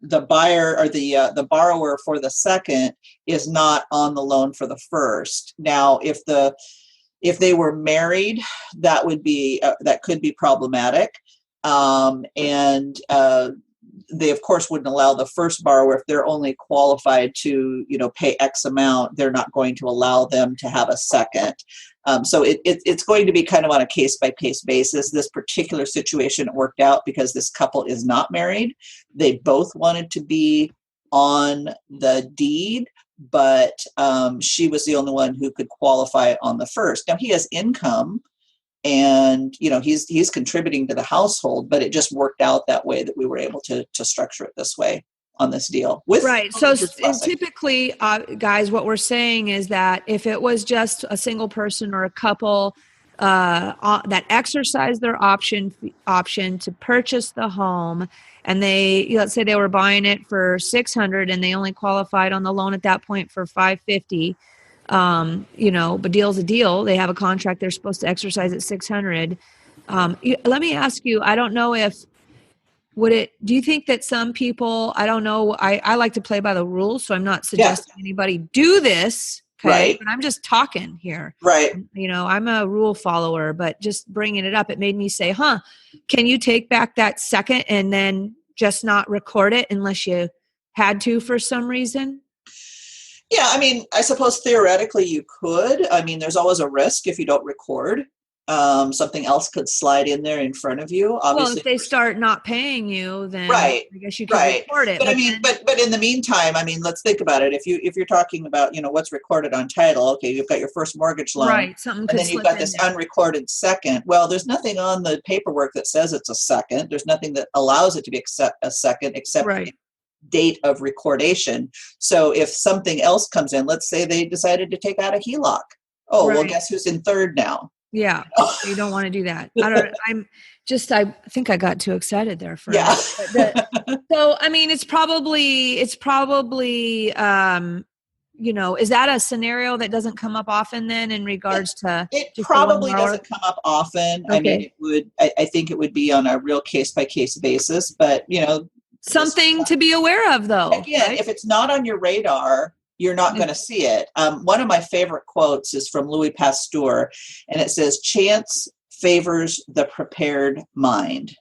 [SPEAKER 4] the buyer or the borrower for the second is not on the loan for the first. Now, if they were married, that would be that could be problematic, and they of course wouldn't allow the first borrower, if they're only qualified to pay X amount. They're not going to allow them to have a second. So it's going to be kind of on a case-by-case basis. This particular situation worked out because this couple is not married. They both wanted to be on the deed, but she was the only one who could qualify on the first. Now, he has income, and he's contributing to the household, but it just worked out that way that we were able to structure it this way on this deal.
[SPEAKER 3] Right. So typically, guys, what we're saying is that if it was just a single person or a couple that exercised their option to purchase the home, and let's say they were buying it for $600 and they only qualified on the loan at that point for $550. But deal's a deal. They have a contract. They're supposed to exercise at $600. Let me ask you, I don't know if, do you think that some people, I don't know, I like to play by the rules, so I'm not suggesting anybody do this. Okay.
[SPEAKER 4] Right.
[SPEAKER 3] But I'm just talking here.
[SPEAKER 4] Right.
[SPEAKER 3] I'm a rule follower, but just bringing it up, it made me say, can you take back that second and then just not record it unless you had to for some reason?
[SPEAKER 4] Yeah, I mean, I suppose theoretically you could. I mean, there's always a risk if you don't record. Something else could slide in there in front of you. Obviously,
[SPEAKER 3] well, if they start not paying you, then
[SPEAKER 4] right,
[SPEAKER 3] I guess you can record it.
[SPEAKER 4] But I mean, but in the meantime, I mean, let's think about it. If you're talking about what's recorded on title, okay, you've got your first mortgage loan,
[SPEAKER 3] right? Something,
[SPEAKER 4] and then you've got this unrecorded second. Well, there's nothing on the paperwork that says it's a second. There's nothing that allows it to be a second except the date of recordation. So if something else comes in, let's say they decided to take out a HELOC. Oh, well, guess who's in third now?
[SPEAKER 3] Yeah, you don't want to do that. I think I got too excited there for so I mean, it's probably is that a scenario that doesn't come up often then in regards to
[SPEAKER 4] it probably doesn't come up often. Okay. I mean, it would. I think it would be on a real case-by-case basis, but
[SPEAKER 3] something to be aware of, though.
[SPEAKER 4] Again, if it's not on your radar, you're not going to see it. One of my favorite quotes is from Louis Pasteur, and it says, "Chance favors the prepared mind."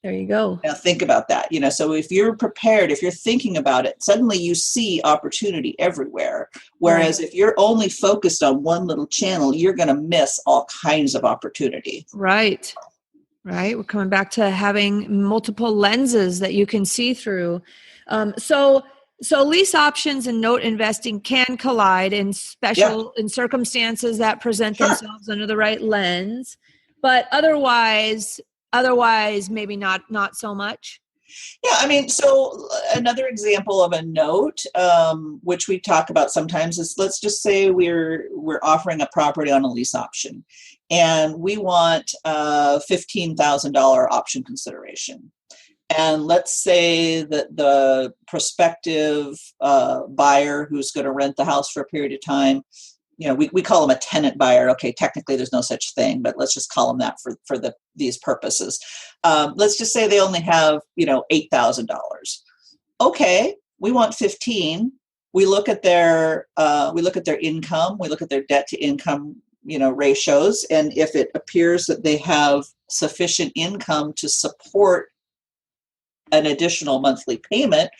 [SPEAKER 3] There you go.
[SPEAKER 4] Now think about that. So if you're prepared, if you're thinking about it, suddenly you see opportunity everywhere. Whereas if you're only focused on one little channel, you're going to miss all kinds of opportunity.
[SPEAKER 3] Right. Right. We're coming back to having multiple lenses that you can see through. So lease options and note investing can collide in in circumstances that present themselves under the right lens, but otherwise maybe not so much.
[SPEAKER 4] Yeah, I mean, so another example of a note, which we talk about sometimes, is let's just say we're offering a property on a lease option, and we want $15,000 option consideration. And let's say that the prospective buyer who's going to rent the house for a period of time, we call them a tenant buyer. Okay, technically there's no such thing, but let's just call them that for these purposes. Let's just say they only have $8,000. Okay, we want 15. We look at their income. We look at their debt to income ratios, and if it appears that they have sufficient income to support an additional monthly payment,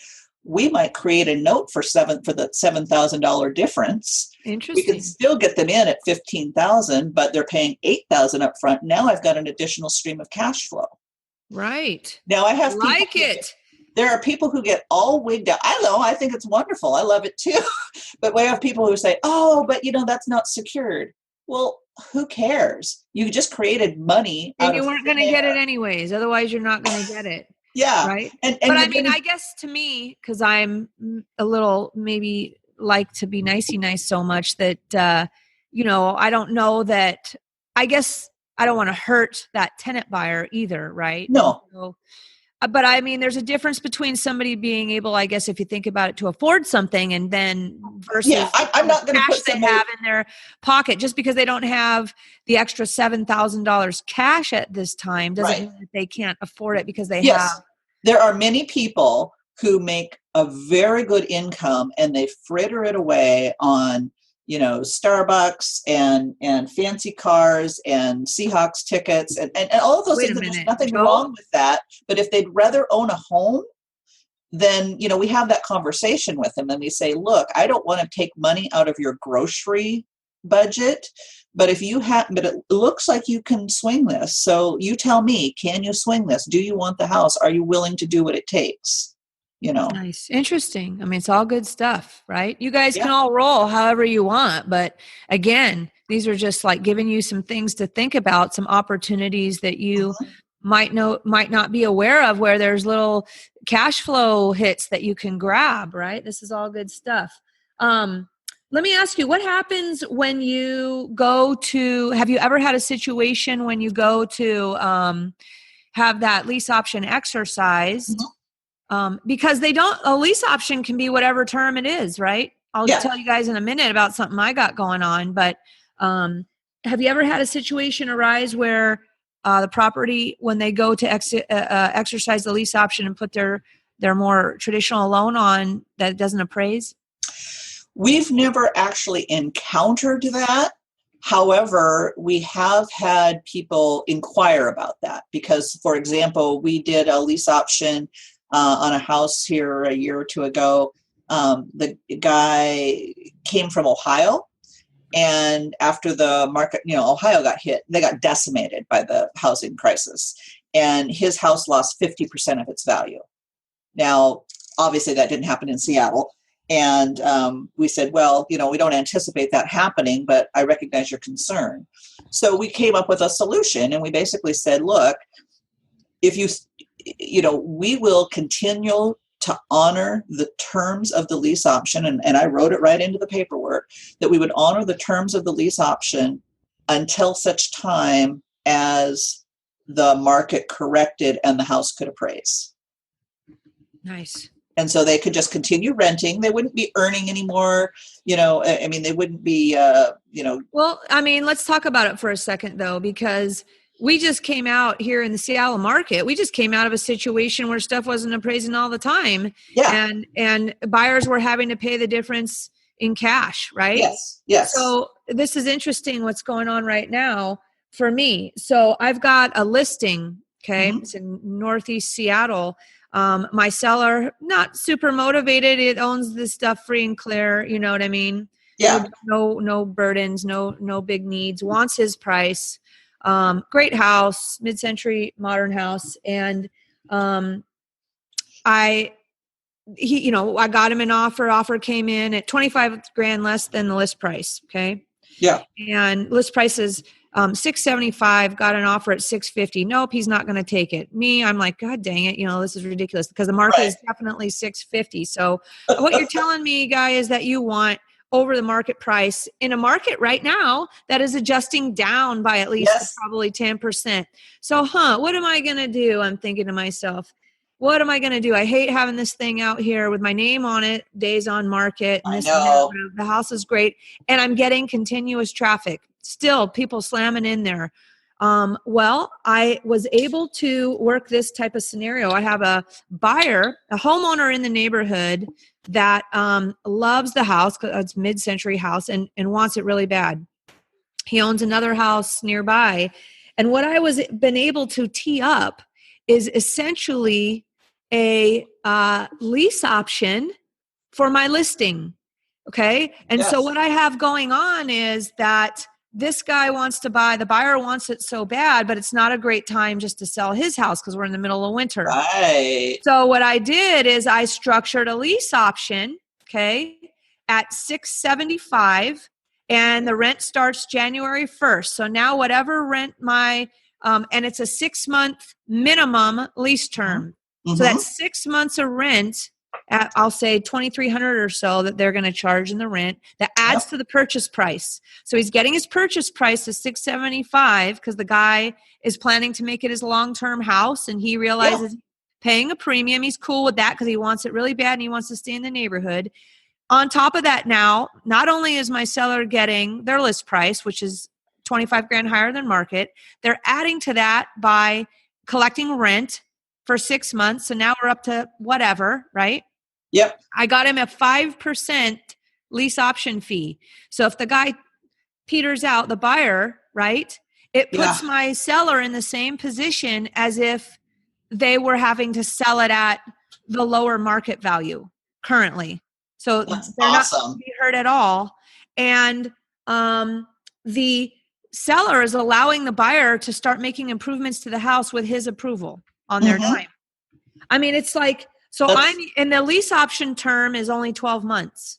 [SPEAKER 4] we might create a note for the $7,000 difference.
[SPEAKER 3] Interesting.
[SPEAKER 4] We can still get them in at $15,000, but they're paying $8,000 up front. Now I've got an additional stream of cash flow.
[SPEAKER 3] Right.
[SPEAKER 4] Now I have there are people who get all wigged out. I know, I think it's wonderful. I love it too. But we have people who say, "Oh, but that's not secured." Well, who cares? You just created money.
[SPEAKER 3] And you weren't going to get it anyways. Otherwise, you're not going to get it.
[SPEAKER 4] Yeah.
[SPEAKER 3] Right. But I mean, I guess to me, because I'm a little maybe like to be nicey nice so much that, I don't know that, I guess I don't want to hurt that tenant buyer either. Right.
[SPEAKER 4] No.
[SPEAKER 3] So, but I mean, there's a difference between somebody being able, I guess, if you think about it, to afford something and then versus
[SPEAKER 4] I'm not going to put
[SPEAKER 3] they have in their pocket just because they don't have the extra $7,000 cash at this time doesn't mean that they can't afford it because they have.
[SPEAKER 4] There are many people who make a very good income and they fritter it away on Starbucks and fancy cars and Seahawks tickets and all of those things. There's nothing wrong with that. But if they'd rather own a home, then, we have that conversation with them and we say, look, I don't want to take money out of your grocery budget, but but it looks like you can swing this. So you tell me, can you swing this? Do you want the house? Are you willing to do what it takes?
[SPEAKER 3] Nice. Interesting. I mean, it's all good stuff, right? You guys can
[SPEAKER 4] Yeah.
[SPEAKER 3] all roll however you want. But again, these are just like giving you some things to think about, some opportunities that you might not be aware of, where there's little cash flow hits that you can grab, right? This is all good stuff. Let me ask you, what happens when you have you ever had a situation when you go to have that lease option exercised? Because a lease option can be whatever term it is, right? I'll tell you guys in a minute about something I got going on, but have you ever had a situation arise where the property, when they go to exercise the lease option and put their more traditional loan on, that it doesn't appraise?
[SPEAKER 4] We've never actually encountered that. However, we have had people inquire about that because, for example, we did a lease option on a house here a year or two ago. The guy came from Ohio, and after the market, Ohio got hit, they got decimated by the housing crisis, and his house lost 50% of its value. Now, obviously that didn't happen in Seattle. And we said, well, we don't anticipate that happening, but I recognize your concern. So we came up with a solution, and we basically said, look, if we will continue to honor the terms of the lease option. And I wrote it right into the paperwork that we would honor the terms of the lease option until such time as the market corrected and the house could appraise.
[SPEAKER 3] Nice.
[SPEAKER 4] And so they could just continue renting. They wouldn't be earning anymore. They wouldn't be,
[SPEAKER 3] Well, I mean, let's talk about it for a second, though, because we just came out here in the Seattle market. We just came out of a situation where stuff wasn't appraising all the time.
[SPEAKER 4] Yeah.
[SPEAKER 3] And buyers were having to pay the difference in cash, right?
[SPEAKER 4] Yes.
[SPEAKER 3] So this is interesting what's going on right now for me. So I've got a listing, okay? It's in Northeast Seattle. My seller, not super motivated. It owns this stuff free and clear. You know what I mean?
[SPEAKER 4] Yeah.
[SPEAKER 3] No burdens, no big needs, wants his price. Great house, mid-century modern house. And I got him an offer came in at $25,000 less than the list price. Okay.
[SPEAKER 4] Yeah.
[SPEAKER 3] And list price is $675, got an offer at $650. Nope, he's not going to take it. I'm like, God dang it. This is ridiculous because the market is definitely $650. So what you're telling me, guy, is that you want over the market price in a market right now that is adjusting down by at least probably 10%. So, what am I going to do? I'm thinking to myself, what am I going to do? I hate having this thing out here with my name on it, days on market. And this and that. The house is great. And I'm getting continuous traffic. Still people slamming in there. Well, I was able to work this type of scenario. I have a buyer, a homeowner in the neighborhood that loves the house because it's mid-century house and wants it really bad. He owns another house nearby. And what I was been able to tee up is essentially a lease option for my listing. Okay. And so what I have going on is that this guy wants to buy, the buyer wants it so bad, but it's not a great time just to sell his house because we're in the middle of winter.
[SPEAKER 4] Right.
[SPEAKER 3] So what I did is I structured a lease option, okay, at $675, and the rent starts January 1st. So now whatever rent and it's a 6-month minimum lease term. So that's 6 months of rent at, I'll say $2,300 or so that they're going to charge in the rent. That adds to the purchase price. So he's getting his purchase price to $675 because the guy is planning to make it his long-term house, and he realizes paying a premium. He's cool with that because he wants it really bad and he wants to stay in the neighborhood. On top of that, now not only is my seller getting their list price, which is $25,000 higher than market, they're adding to that by collecting rent for 6 months. So now we're up to whatever, right?
[SPEAKER 4] Yep.
[SPEAKER 3] I got him a 5% lease option fee. So if the guy peters out, the buyer, right, it puts my seller in the same position as if they were having to sell it at the lower market value currently. So
[SPEAKER 4] That's
[SPEAKER 3] they're
[SPEAKER 4] awesome.
[SPEAKER 3] not being hurt at all. And the seller is allowing the buyer to start making improvements to the house with his approval on their time. I mean, it's like, so and the lease option term is only 12 months.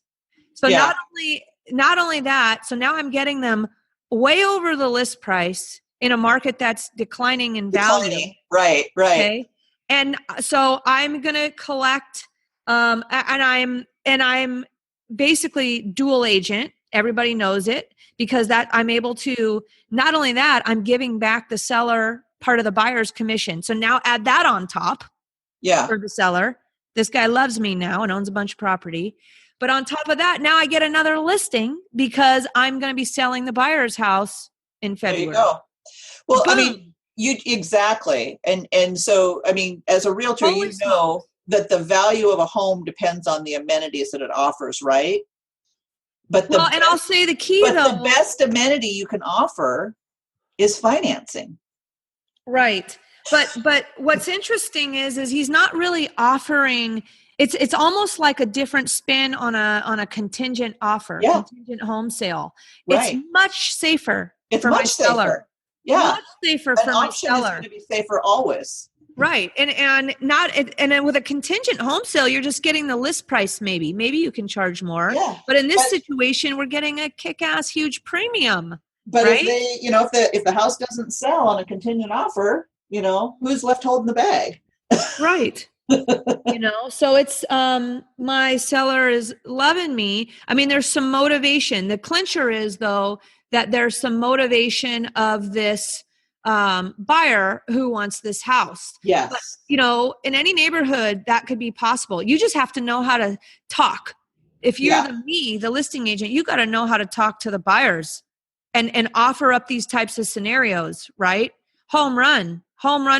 [SPEAKER 3] So not only that, so now I'm getting them way over the list price in a market that's declining in value.
[SPEAKER 4] Right.
[SPEAKER 3] Okay. And so I'm going to collect, and I'm basically dual agent. Everybody knows it, because that I'm able to, not only that, I'm giving back the seller part of the buyer's commission. So now add that on top for the seller. This guy loves me now and owns a bunch of property. But on top of that, now I get another listing because I'm going to be selling the buyer's house in February.
[SPEAKER 4] There you go. Well,
[SPEAKER 3] Boom.
[SPEAKER 4] I mean, exactly. And so, I mean, as a realtor, you know that the value of a home depends on the amenities that it offers, right? But
[SPEAKER 3] I'll say the key
[SPEAKER 4] the best amenity you can offer is financing.
[SPEAKER 3] Right. But what's interesting is he's not really offering, it's almost like a different spin on a contingent offer, contingent home sale. Right. It's much safer for my seller.
[SPEAKER 4] Yeah.
[SPEAKER 3] Much safer for my seller.
[SPEAKER 4] Is going to be safer always.
[SPEAKER 3] Right. And then with a contingent home sale, you're just getting the list price maybe. Maybe you can charge more. Yeah. But in this situation, we're getting a kick-ass huge premium.
[SPEAKER 4] But if they, if the house doesn't sell on a contingent offer, who's left holding the bag?
[SPEAKER 3] Right. So it's my seller is loving me. I mean, there's some motivation. The clincher is, though, that there's some motivation of this buyer who wants this house.
[SPEAKER 4] Yes.
[SPEAKER 3] But, in any neighborhood, that could be possible. You just have to know how to talk. If you're the listing agent, you got to know how to talk to the buyers and offer up these types of scenarios, right? Home run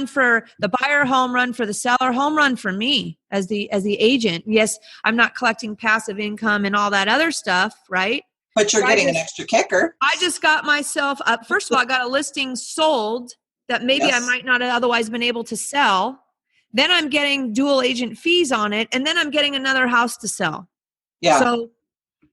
[SPEAKER 3] for the buyer, home run for the seller, home run for me as the agent. Yes, I'm not collecting passive income and all that other stuff, right?
[SPEAKER 4] But you're getting an extra kicker.
[SPEAKER 3] I just got myself up. First of all, I got a listing sold that maybe I might not have otherwise been able to sell. Then I'm getting dual agent fees on it. And then I'm getting another house to sell. Yeah. So,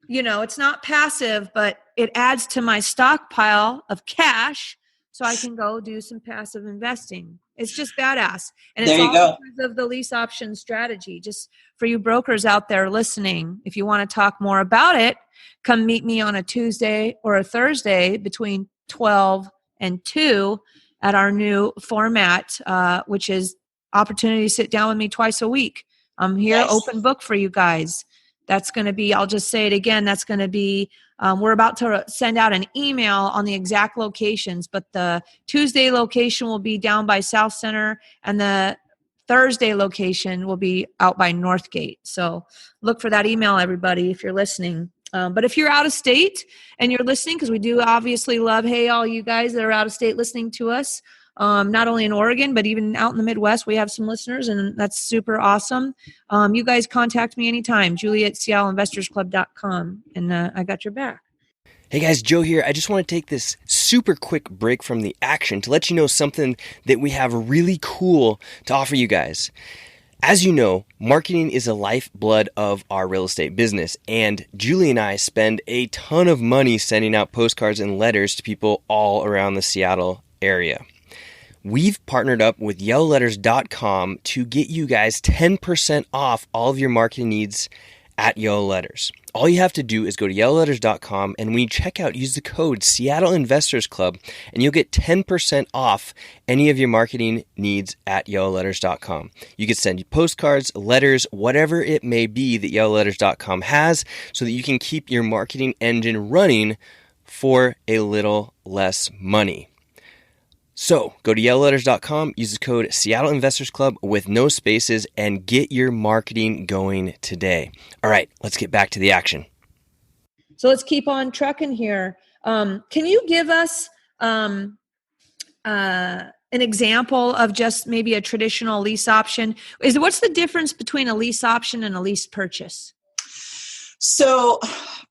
[SPEAKER 3] it's not passive, but it adds to my stockpile of cash so I can go do some passive investing. It's just badass. And it's all because of the lease option strategy. Just for you brokers out there listening, if you want to talk more about it, come meet me on a Tuesday or a Thursday between 12 and 2 at our new format, which is opportunity to sit down with me twice a week. I'm here, open book for you guys. That's going to be, I'll just say it again, that's going to be, we're about to send out an email on the exact locations, but the Tuesday location will be down by South Center and the Thursday location will be out by Northgate. So look for that email, everybody, if you're listening. But if you're out of state and you're listening, because we do obviously love, hey, all you guys that are out of state listening to us, not only in Oregon, but even out in the Midwest, we have some listeners, and that's super awesome. You guys contact me anytime, Julie@SeattleInvestorsClub.com, and I got your back.
[SPEAKER 6] Hey guys, Joe here. I just want to take this super quick break from the action to let you know something that we have really cool to offer you guys. As you know, marketing is the lifeblood of our real estate business, and Julie and I spend a ton of money sending out postcards and letters to people all around the Seattle area. We've partnered up with YellowLetters.com to get you guys 10% off all of your marketing needs at Yellow Letters. All you have to do is go to YellowLetters.com, and when you check out, use the code Seattle Investors Club, and you'll get 10% off any of your marketing needs at YellowLetters.com. You can send postcards, letters, whatever it may be that YellowLetters.com has, so that you can keep your marketing engine running for a little less money. So go to YellowLetters.com, use the code Seattle Investors Club with no spaces, and get your marketing going today. All right, let's get back to the action.
[SPEAKER 3] So let's keep on trucking here. Can you give us an example of just maybe a traditional lease option? What's the difference between a lease option and a lease purchase?
[SPEAKER 4] So,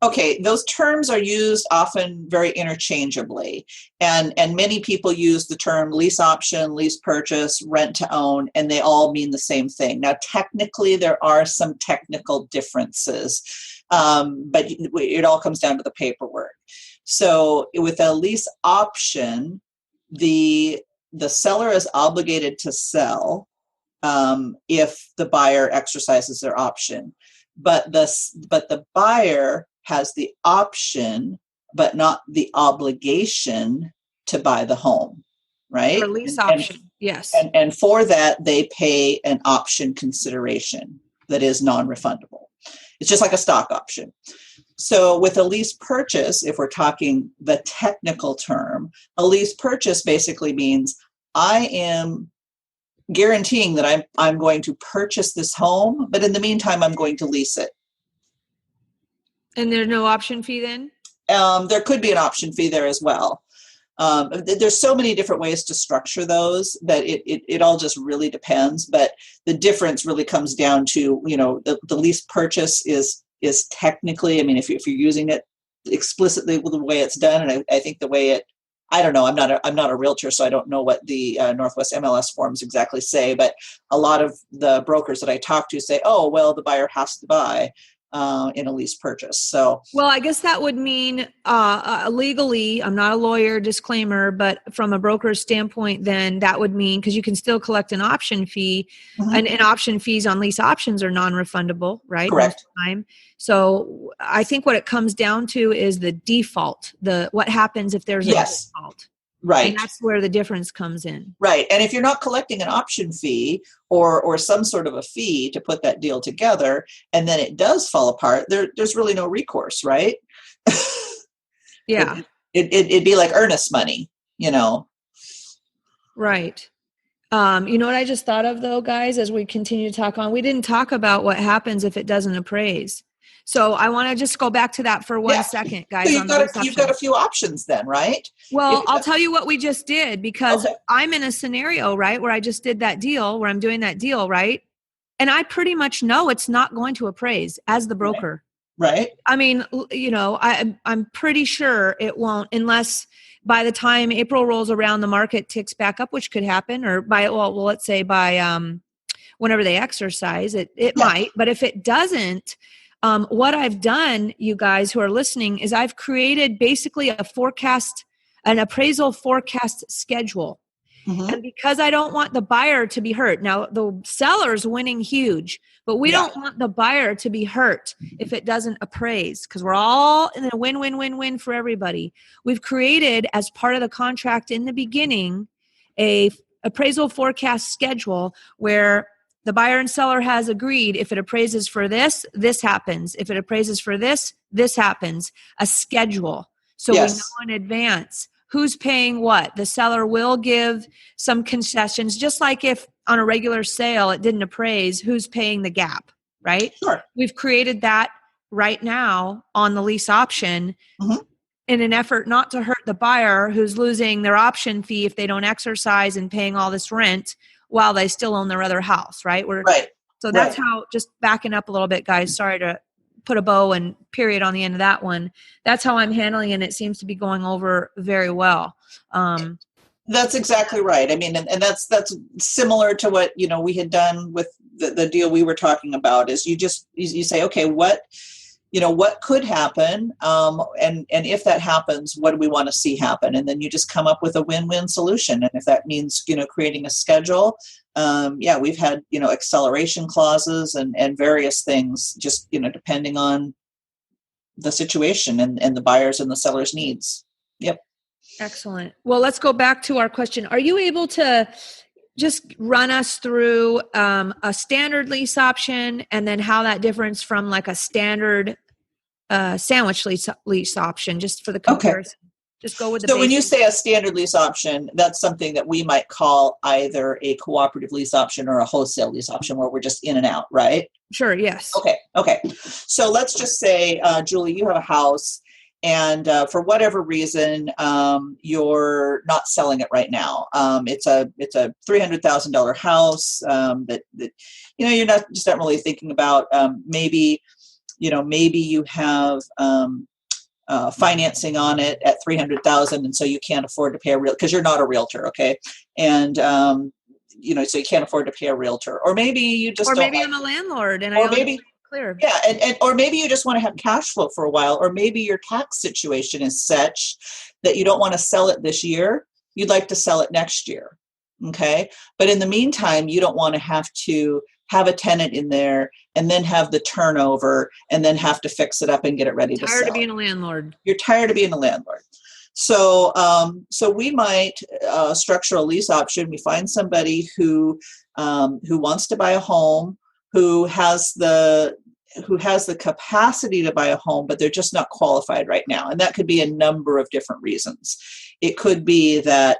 [SPEAKER 4] okay, those terms are used often very interchangeably, and many people use the term lease option, lease purchase, rent to own, and they all mean the same thing. Now, technically, there are some technical differences, but it all comes down to the paperwork. So with a lease option, the seller is obligated to sell if the buyer exercises their option, but the buyer has the option, but not the obligation to buy the home, right?
[SPEAKER 3] Or lease option, yes.
[SPEAKER 4] And for that, they pay an option consideration that is non-refundable. It's just like a stock option. So with a lease purchase, if we're talking the technical term, a lease purchase basically means I am guaranteeing that I'm going to purchase this home, but in the meantime, I'm going to lease it.
[SPEAKER 3] And there's no option fee then?
[SPEAKER 4] There could be an option fee there as well. There's so many different ways to structure those that it all just really depends. But the difference really comes down to, the lease purchase is technically, I mean, if you're using it explicitly with the way it's done, and I think the way I don't know, I'm not a realtor, so I don't know what the Northwest MLS forms exactly say, but a lot of the brokers that I talk to say, oh, well, the buyer has to buy in a lease purchase. So,
[SPEAKER 3] well, I guess that would mean legally, I'm not a lawyer, disclaimer, but from a broker's standpoint, then that would mean, because you can still collect an option fee, and option fees on lease options are non-refundable, right?
[SPEAKER 4] Correct.
[SPEAKER 3] Most of the time. So I think what it comes down to is the default, what happens if there's a default.
[SPEAKER 4] Right.
[SPEAKER 3] And that's where the difference comes in.
[SPEAKER 4] Right. And if you're not collecting an option fee or some sort of a fee to put that deal together, and then it does fall apart, there's really no recourse, right?
[SPEAKER 3] Yeah.
[SPEAKER 4] It'd be like earnest money,
[SPEAKER 3] Right. You know what I just thought of though, guys, as we continue to talk on, we didn't talk about what happens if it doesn't appraise. So I want to just go back to that for 1 second, guys.
[SPEAKER 4] So you've got a few options then, right?
[SPEAKER 3] Well, I'll tell you what we just did, because I'm in a scenario, right, where I just did that deal, where I'm doing that deal, right? And I pretty much know it's not going to appraise as the broker.
[SPEAKER 4] Right.
[SPEAKER 3] I mean, I'm pretty sure it won't, unless by the time April rolls around, the market ticks back up, which could happen, or let's say by whenever they exercise it might. But if it doesn't, what I've done, you guys who are listening, is I've created basically an appraisal forecast schedule. And because I don't want the buyer to be hurt. Now, the seller's winning huge, but we don't want the buyer to be hurt if it doesn't appraise, because we're all in a win-win-win-win for everybody. We've created, as part of the contract in the beginning, a appraisal forecast schedule where the buyer and seller has agreed, if it appraises for this, this happens. If it appraises for this, this happens. A schedule. So we know in advance who's paying what. The seller will give some concessions, just like if on a regular sale it didn't appraise, who's paying the gap, right?
[SPEAKER 4] Sure.
[SPEAKER 3] We've created that right now on the lease option in an effort not to hurt the buyer who's losing their option fee if they don't exercise and paying all this rent while they still own their other house, right? So that's how, just backing up a little bit, guys, sorry to put a bow and period on the end of that one. That's how I'm handling it, and it seems to be going over very well.
[SPEAKER 4] That's exactly right. I mean, and that's similar to what, we had done with the deal we were talking about, is you say, okay, what could happen? And if that happens, what do we want to see happen? And then you just come up with a win-win solution. And if that means, creating a schedule, we've had, acceleration clauses and various things, just, depending on the situation and the buyers and the seller's needs. Yep.
[SPEAKER 3] Excellent. Well, let's go back to our question. Are you able to just run us through a standard lease option, and then how that differs from like a standard sandwich lease option, just for the comparison? Okay. Just go with the
[SPEAKER 4] when you say a standard lease option, that's something that we might call either a cooperative lease option or a wholesale lease option, where we're just in and out, right? Sure, yes. Okay. So let's just say, Julie, you have a house, and for whatever reason, you're not selling it right now. It's a $300,000 house that you're not really thinking about. Maybe you have financing on it at $300,000, and so you can't afford to pay a realtor because you're not a realtor, okay? And so you can't afford to pay a realtor, or maybe you just
[SPEAKER 3] maybe I'm a landlord, and clear.
[SPEAKER 4] Yeah, and or maybe you just want to have cash flow for a while, or maybe your tax situation is such that you don't want to sell it this year. You'd like to sell it next year. Okay. But in the meantime, you don't want to have a tenant in there and then have the turnover and then have to fix it up and get it ready to sell.
[SPEAKER 3] Tired of being a landlord.
[SPEAKER 4] You're tired of being a landlord. So, so we might structure a lease option. We find somebody who wants to buy a home, who has the capacity to buy a home, but they're just not qualified right now. And that could be a number of different reasons. It could be that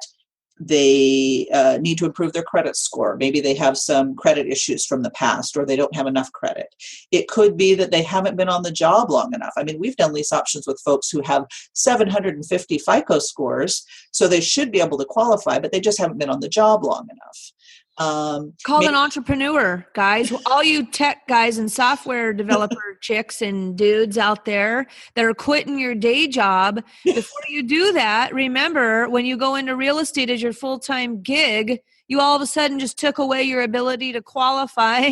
[SPEAKER 4] they need to improve their credit score. Maybe they have some credit issues from the past, or they don't have enough credit. It could be that they haven't been on the job long enough. I mean, we've done lease options with folks who have 750 FICO scores, so they should be able to qualify, but they just haven't been on the job long enough.
[SPEAKER 3] Called an entrepreneur, guys. All you tech guys and software developer chicks and dudes out there that are quitting your day job. Before you do that, remember, when you go into real estate as your full-time gig, you all of a sudden just took away your ability to qualify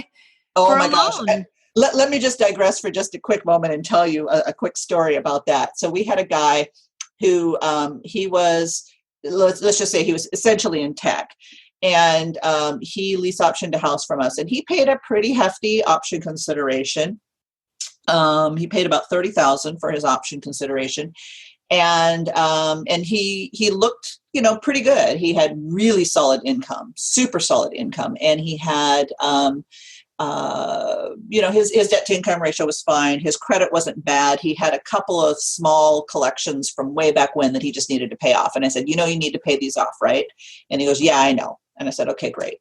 [SPEAKER 3] for a loan.
[SPEAKER 4] Let me just digress for just a quick moment and tell you a quick story about that. So we had a guy who he was, let's just say he was essentially in tech. And he lease optioned a house from us, and he paid a pretty hefty option consideration. He paid about $30,000 for his option consideration, and he looked, pretty good. He had really solid income, super solid income, and he had, his debt to income ratio was fine. His credit wasn't bad. He had a couple of small collections from way back when that he just needed to pay off. And I said, you need to pay these off, right? And he goes, yeah, I know. And I said, okay, great.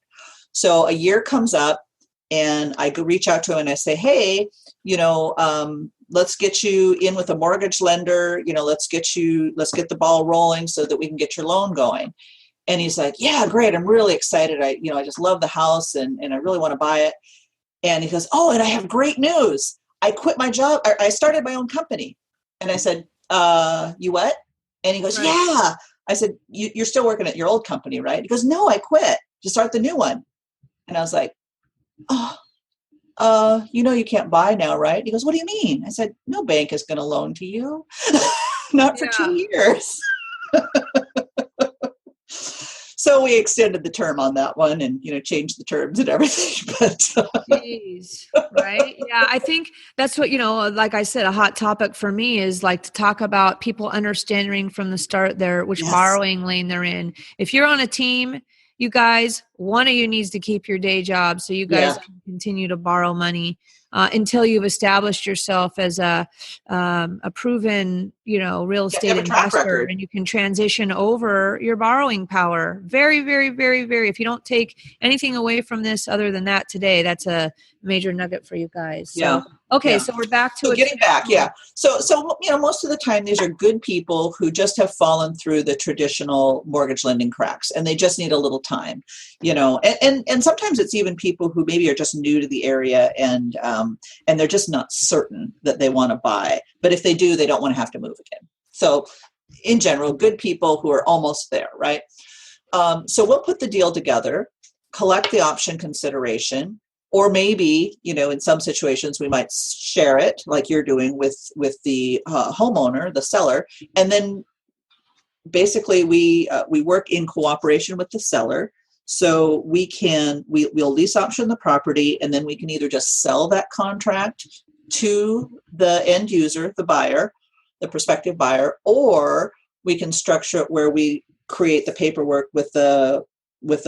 [SPEAKER 4] So a year comes up, and I go reach out to him and I say, hey, let's get you in with a mortgage lender. Let's get the ball rolling so that we can get your loan going. And he's like, yeah, great. I'm really excited. I just love the house and I really want to buy it. And he goes, oh, and I have great news. I quit my job. I started my own company. And I said, you what? And he goes, yeah. I said, you're still working at your old company, right? He goes, no, I quit to start the new one. And I was like, you can't buy now, right? He goes, what do you mean? I said, no bank is going to loan to you. Not for 2 years. So we extended the term on that one and, changed the terms and everything. But
[SPEAKER 3] Jeez, right? Yeah, I think that's what, like I said, a hot topic for me is like to talk about people understanding from the start which borrowing lane they're in. If you're on a team, you guys, one of you needs to keep your day job so you guys can continue to borrow money until you've established yourself as a proven, real estate investor, and you can transition over your borrowing power. Very, very, very, very. If you don't take anything away from this other than that today, that's a major nugget for you guys. So, so we're back to
[SPEAKER 4] getting back. Yeah. So most of the time these are good people who just have fallen through the traditional mortgage lending cracks, and they just need a little time, and sometimes it's even people who maybe are just new to the area and they're just not certain that they want to buy. But if they do, they don't want to have to move again. So in general, good people who are almost there, right? So we'll put the deal together, collect the option consideration, or maybe, in some situations we might share it like you're doing with the homeowner, the seller. And then basically we work in cooperation with the seller. So we'll lease option the property, and then we can either just sell that contract to the end user, the buyer, the prospective buyer, or we can structure it where we create the paperwork with the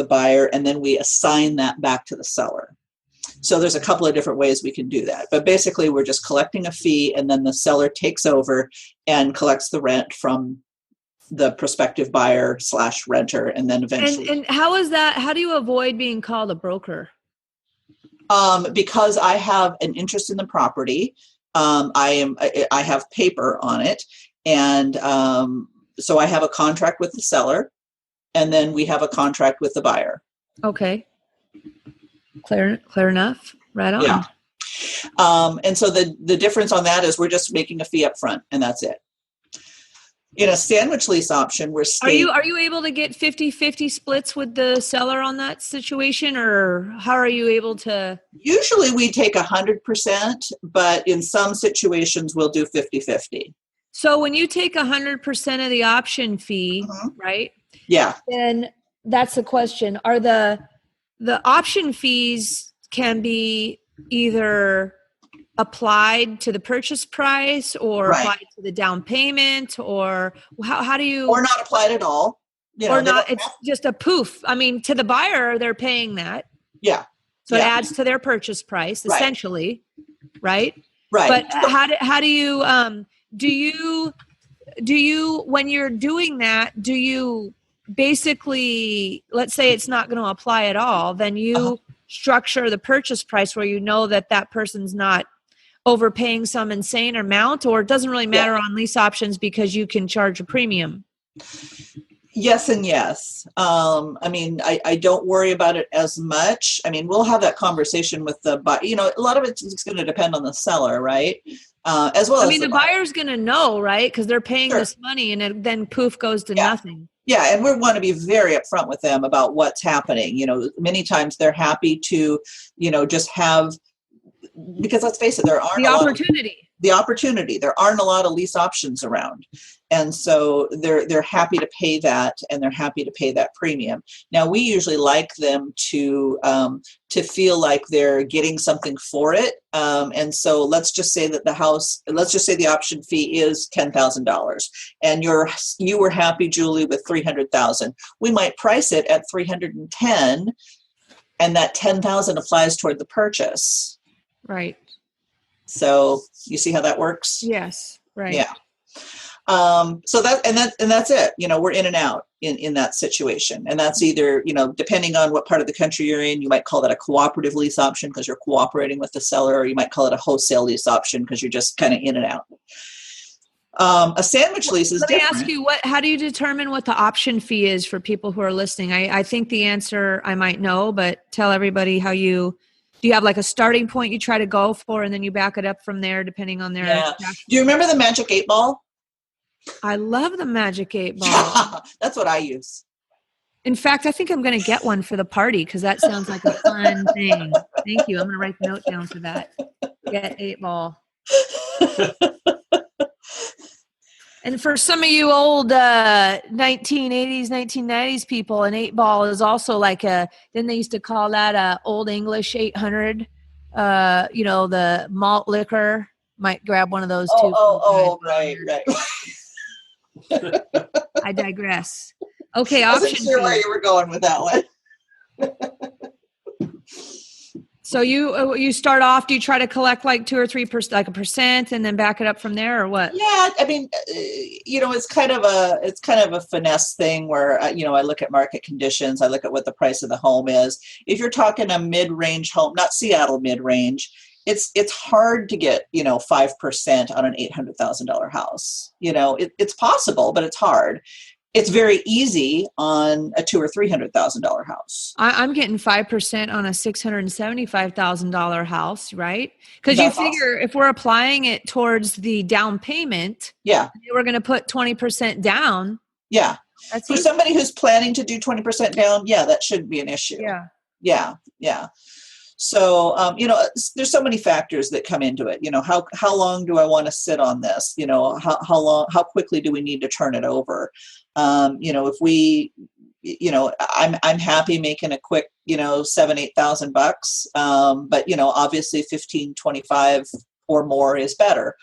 [SPEAKER 4] buyer, and then we assign that back to the seller. So there's a couple of different ways we can do that. But basically, we're just collecting a fee, and then the seller takes over and collects the rent from the prospective buyer / renter, and then eventually.
[SPEAKER 3] And how is that? How do you avoid being called a broker?
[SPEAKER 4] Because I have an interest in the property. I have paper on it, and so I have a contract with the seller, and then we have a contract with the buyer.
[SPEAKER 3] Okay. Clear enough. Right on.
[SPEAKER 4] Yeah. And so the difference on that is we're just making a fee up front, and that's it. In a sandwich lease option, we're
[SPEAKER 3] Are you able to get 50-50 splits with the seller on that situation, or how are you able to?
[SPEAKER 4] Usually we take 100%, but in some situations we'll do 50-50.
[SPEAKER 3] So when you take 100% of the option fee, right?
[SPEAKER 4] Yeah.
[SPEAKER 3] Then that's the question. Are the option fees can be either applied to the purchase price or applied to the down payment, or how do you,
[SPEAKER 4] or not applied at all,
[SPEAKER 3] or not, it's just a poof. I mean, to the buyer, they're paying that.
[SPEAKER 4] Yeah.
[SPEAKER 3] So it adds to their purchase price essentially. Right.
[SPEAKER 4] Right.
[SPEAKER 3] But how do you, do you, when you're doing that, do you basically, let's say it's not going to apply at all, then you structure the purchase price where you know that person's not overpaying some insane amount, or it doesn't really matter on lease options because you can charge a premium?
[SPEAKER 4] Yes and yes. I mean, I don't worry about it as much. I mean, we'll have that conversation with the buyer. You know, a lot of it's going to depend on the seller, right? As well as
[SPEAKER 3] the buyer's going to know, right? Because they're paying this money, and then poof goes to nothing.
[SPEAKER 4] Yeah, and we want to be very upfront with them about what's happening. You know, many times they're happy to, you know, just have, because let's face it, there aren't the opportunity. There aren't a lot of lease options around. And so they're happy to pay that, and they're happy to pay that premium. Now, we usually like them to feel like they're getting something for it. And so let's just say that the option fee is $10,000, and you were happy, Julie, with $300,000. We might price it at $310,000, and that $10,000 applies toward the purchase.
[SPEAKER 3] Right.
[SPEAKER 4] So you see how that works?
[SPEAKER 3] Yes. Right.
[SPEAKER 4] Yeah. So that's it. You know, we're in and out in that situation. And that's either, you know, depending on what part of the country you're in, you might call that a cooperative lease option because you're cooperating with the seller, or you might call it a wholesale lease option because you're just kind of in and out. A sandwich lease is different.
[SPEAKER 3] Let me ask you, how do you determine what the option fee is for people who are listening? I think the answer I might know, but tell everybody do you have like a starting point you try to go for, and then you back it up from there depending on their...
[SPEAKER 4] Yeah. Do you remember the Magic 8 Ball?
[SPEAKER 3] I love the Magic 8 Ball.
[SPEAKER 4] That's what I use.
[SPEAKER 3] In fact, I think I'm going to get one for the party because that sounds like a fun thing. Thank you. I'm going to write the note down for that. Get 8 Ball. And for some of you old 1980s, 1990s people, an 8 Ball is also like then they used to call that a Old English 800. You know, the malt liquor. Might grab one of those too.
[SPEAKER 4] Right.
[SPEAKER 3] I digress. Okay,
[SPEAKER 4] I wasn't sure where you were going with that one.
[SPEAKER 3] So you start off, do you try to collect like 2 or 3%, like a percent, and then back it up from there, or what?
[SPEAKER 4] Yeah, I mean, you know, it's kind of a finesse thing where you know, I look at market conditions, I look at what the price of the home is. If you're talking a mid-range home, not Seattle mid-range, it's hard to get, you know, 5% on an $800,000 house. You know, it's possible, but it's hard. It's very easy on a $200,000 or $300,000 house. I'm
[SPEAKER 3] getting 5% on a $675,000 house, right? Because you figure if we're applying it towards the down payment, we're going to put 20% down.
[SPEAKER 4] Yeah. For somebody who's planning to do 20% down, that shouldn't be an issue. Yeah. So, you know, there's so many factors that come into it. You know, how long do I want to sit on this? You know, how quickly do we need to turn it over? You know, if we, you know, I'm happy making a quick, you know, $7,000-8,000 but, you know, obviously 15, 25 or more is better.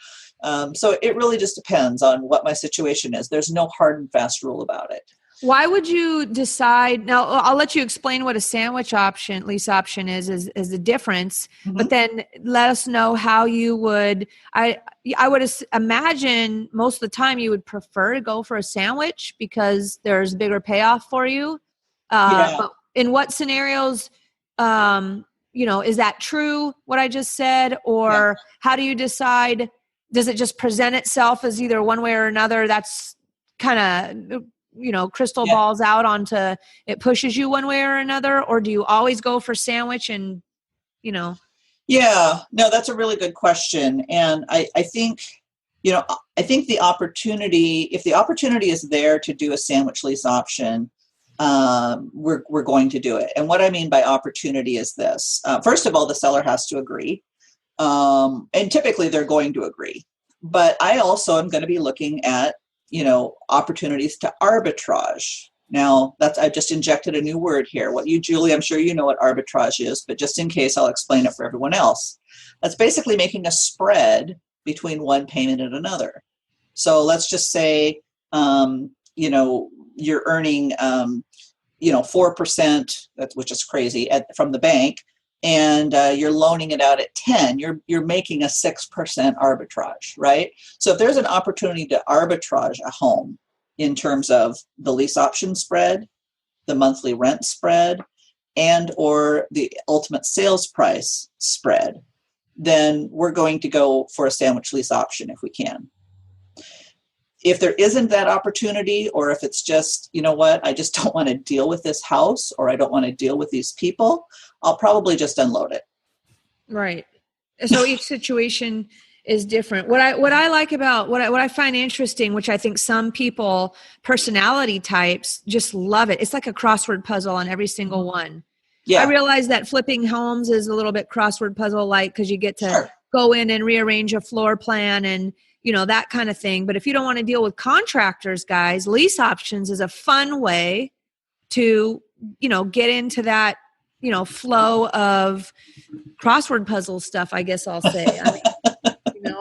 [SPEAKER 4] So it really just depends on what my situation is. There's no hard and fast rule about it.
[SPEAKER 3] Why would you decide? Now, I'll let you explain what a sandwich lease option is the difference, but then let us know how you would, I would imagine most of the time you would prefer to go for a sandwich because there's a bigger payoff for you. But in what scenarios, you know, is that true, what I just said? Or how do you decide? Does it just present itself as either one way or another? That's kind of, you know, crystal balls out onto it pushes you one way or another, or do you always go for sandwich and, you know?
[SPEAKER 4] Yeah, no, that's a really good question. And I think, I think the opportunity, if the opportunity is there to do a sandwich lease option, we're going to do it. And what I mean by opportunity is this. First of all, the seller has to agree. And typically they're going to agree. But I also am going to be looking at, opportunities to arbitrage. Now, I've just injected a new word here. Julie, I'm sure you know what arbitrage is, but just in case, I'll explain it for everyone else. That's basically making a spread between one payment and another. So let's just say, you're earning, 4%, which is crazy, from the bank, and you're loaning it out at 10. You're making a 6% arbitrage, right? So if there's an opportunity to arbitrage a home in terms of the lease option spread, the monthly rent spread, and or the ultimate sales price spread, then we're going to go for a sandwich lease option if we can. If there isn't that opportunity, or if it's just, I just don't want to deal with this house, or I don't want to deal with these people, I'll probably just unload it.
[SPEAKER 3] Right. So each situation is different. What I like about what I find interesting, which I think some people, personality types, just love it. It's like a crossword puzzle on every single one. Yeah. I realize that flipping homes is a little bit crossword puzzle like, because you get to go in and rearrange a floor plan and that kind of thing. But if you don't want to deal with contractors, guys, lease options is a fun way to, get into that, flow of crossword puzzle stuff, I guess I'll say. I mean,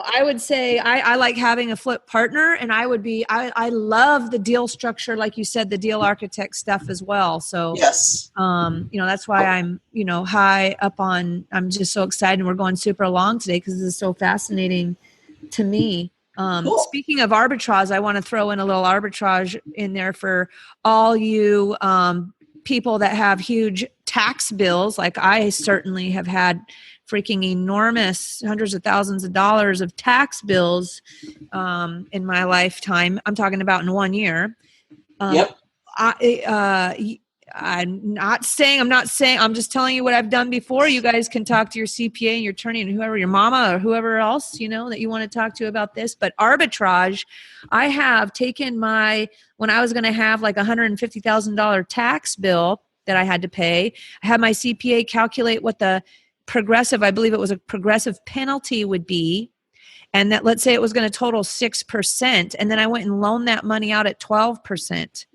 [SPEAKER 3] I would say I like having a flip partner, and I love the deal structure, like you said, the deal architect stuff as well. So
[SPEAKER 4] yes,
[SPEAKER 3] that's why I'm, high up on, I'm just so excited. And we're going super long today because this is so fascinating to me.
[SPEAKER 4] Cool.
[SPEAKER 3] Speaking of arbitrage, I want to throw in a little arbitrage in there for all you people that have huge tax bills. Like I certainly have had freaking enormous hundreds of thousands of dollars of tax bills in my lifetime. I'm talking about in 1 year.
[SPEAKER 4] Yep.
[SPEAKER 3] I'm not saying, I'm just telling you what I've done before. You guys can talk to your CPA and your attorney and whoever, your mama or whoever else, that you want to talk to about this. But arbitrage, I have taken when I was going to have like $150,000 tax bill that I had to pay, I had my CPA calculate what the progressive, I believe it was a progressive penalty would be. And that, let's say it was going to total 6%. And then I went and loaned that money out at 12%.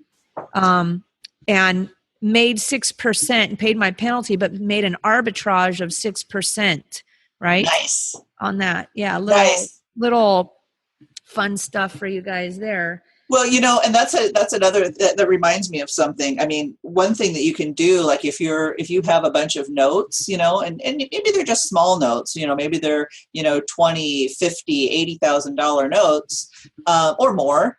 [SPEAKER 3] And made 6% and paid my penalty, but made an arbitrage of 6%, right?
[SPEAKER 4] Nice.
[SPEAKER 3] On that. Yeah. Little fun stuff for you guys there.
[SPEAKER 4] Well, and that's another, that reminds me of something. I mean, one thing that you can do, like if you have a bunch of notes, and maybe they're just small notes, maybe they're, $20, $50, $80,000 notes, or more,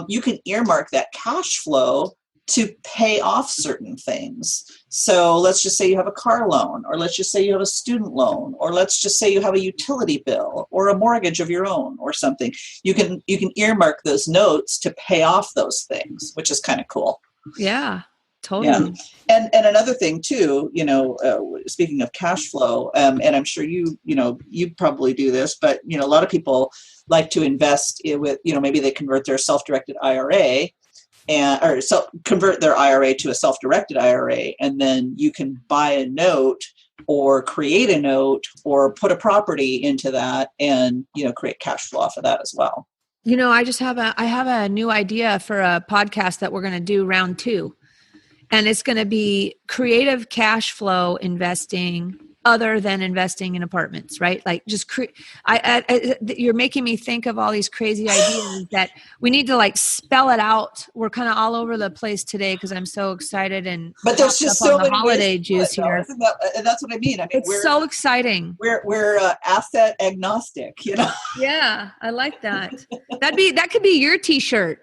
[SPEAKER 4] you can earmark that cash flow to pay off certain things. So let's just say you have a car loan, or let's just say you have a student loan, or let's just say you have a utility bill or a mortgage of your own or something. You can earmark those notes to pay off those things, which is kind of cool.
[SPEAKER 3] Yeah, totally.
[SPEAKER 4] Yeah. And another thing too, speaking of cash flow, and I'm sure you probably do this, but a lot of people like to invest with, maybe they convert their self-directed IRA convert their IRA to a self-directed IRA, and then you can buy a note or create a note or put a property into that and, create cash flow off of that as well.
[SPEAKER 3] I have a new idea for a podcast that we're going to do round 2, and it's going to be creative cash flow investing other than investing in apartments, right? Like just you're making me think of all these crazy ideas that we need to like spell it out. We're kind of all over the place today because I'm so excited
[SPEAKER 4] but there's just so many
[SPEAKER 3] holiday juice here.
[SPEAKER 4] And that's what I mean.
[SPEAKER 3] It's so exciting.
[SPEAKER 4] We're asset agnostic,
[SPEAKER 3] Yeah, I like that. That could be your T-shirt.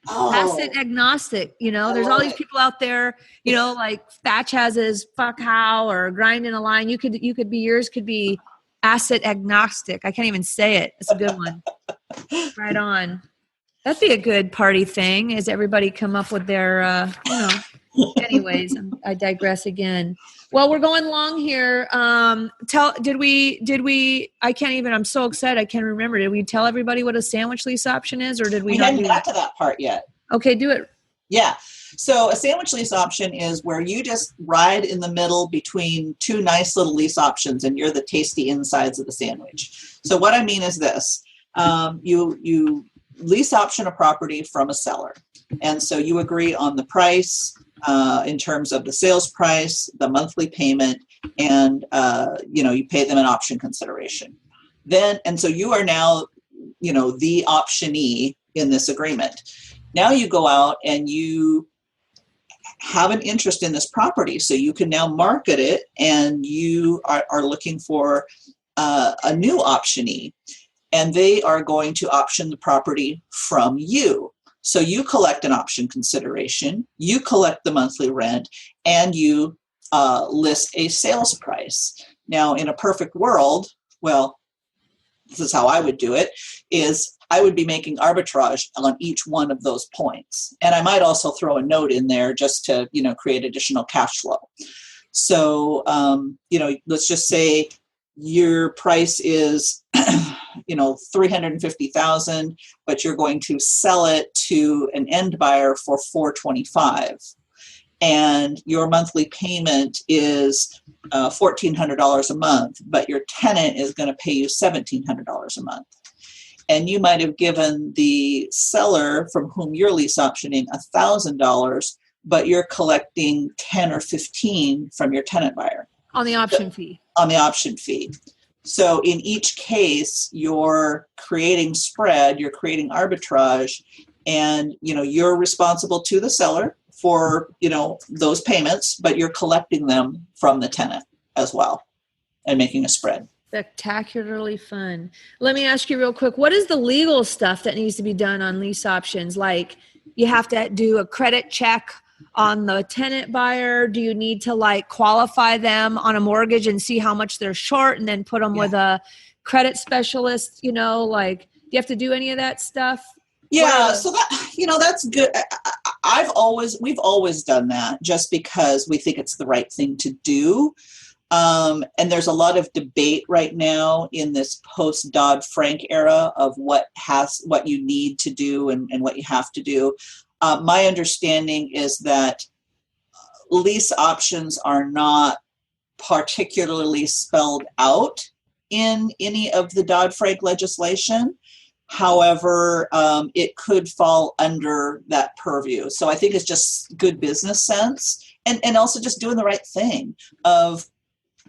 [SPEAKER 3] Asset agnostic, there's all these people out there, like Thatch has his fuck how or grinding a line. Yours could be asset agnostic. I can't even say it. It's a good one. Right on. That'd be a good party thing, is everybody come up with their, anyways, I digress again. Well, we're going long here. Did we, I'm so excited. I can't remember. Did we tell everybody what a sandwich lease option is, or did we not
[SPEAKER 4] hadn't got to that part yet.
[SPEAKER 3] Okay, do it.
[SPEAKER 4] Yeah. So a sandwich lease option is where you just ride in the middle between two nice little lease options, and you're the tasty insides of the sandwich. So what I mean is this, you lease option a property from a seller. And so you agree on the price in terms of the sales price, the monthly payment, and you pay them an option consideration. And so you are now, the optionee in this agreement. Now you go out and you have an interest in this property, so you can now market it, and you are looking for a new optionee, and they are going to option the property from you. So you collect an option consideration, you collect the monthly rent, and you list a sales price. Now, in a perfect world, well, this is how I would do it, is I would be making arbitrage on each one of those points. And I might also throw a note in there just to, create additional cash flow. So, let's just say your price is, $350,000, but you're going to sell it to an end buyer for $425,000. And your monthly payment is $1,400 a month, but your tenant is going to pay you $1,700 a month. And you might have given the seller from whom you're lease optioning $1,000, but you're collecting 10 or 15 from your tenant buyer.
[SPEAKER 3] On the option fee.
[SPEAKER 4] On the option fee. So in each case, you're creating spread, you're creating arbitrage, and you're responsible to the seller for those payments, but you're collecting them from the tenant as well and making a spread.
[SPEAKER 3] Spectacularly fun. Let me ask you real quick, what is the legal stuff that needs to be done on lease options? Like, you have to do a credit check on the tenant buyer? Do you need to qualify them on a mortgage and see how much they're short and then put them with a credit specialist? Do you have to do any of that stuff?
[SPEAKER 4] Yeah. So that, that's good. We've always done that just because we think it's the right thing to do. And there's a lot of debate right now in this post Dodd-Frank era of what you need to do and what you have to do. My understanding is that lease options are not particularly spelled out in any of the Dodd-Frank legislation. However, it could fall under that purview. So I think it's just good business sense and also just doing the right thing of.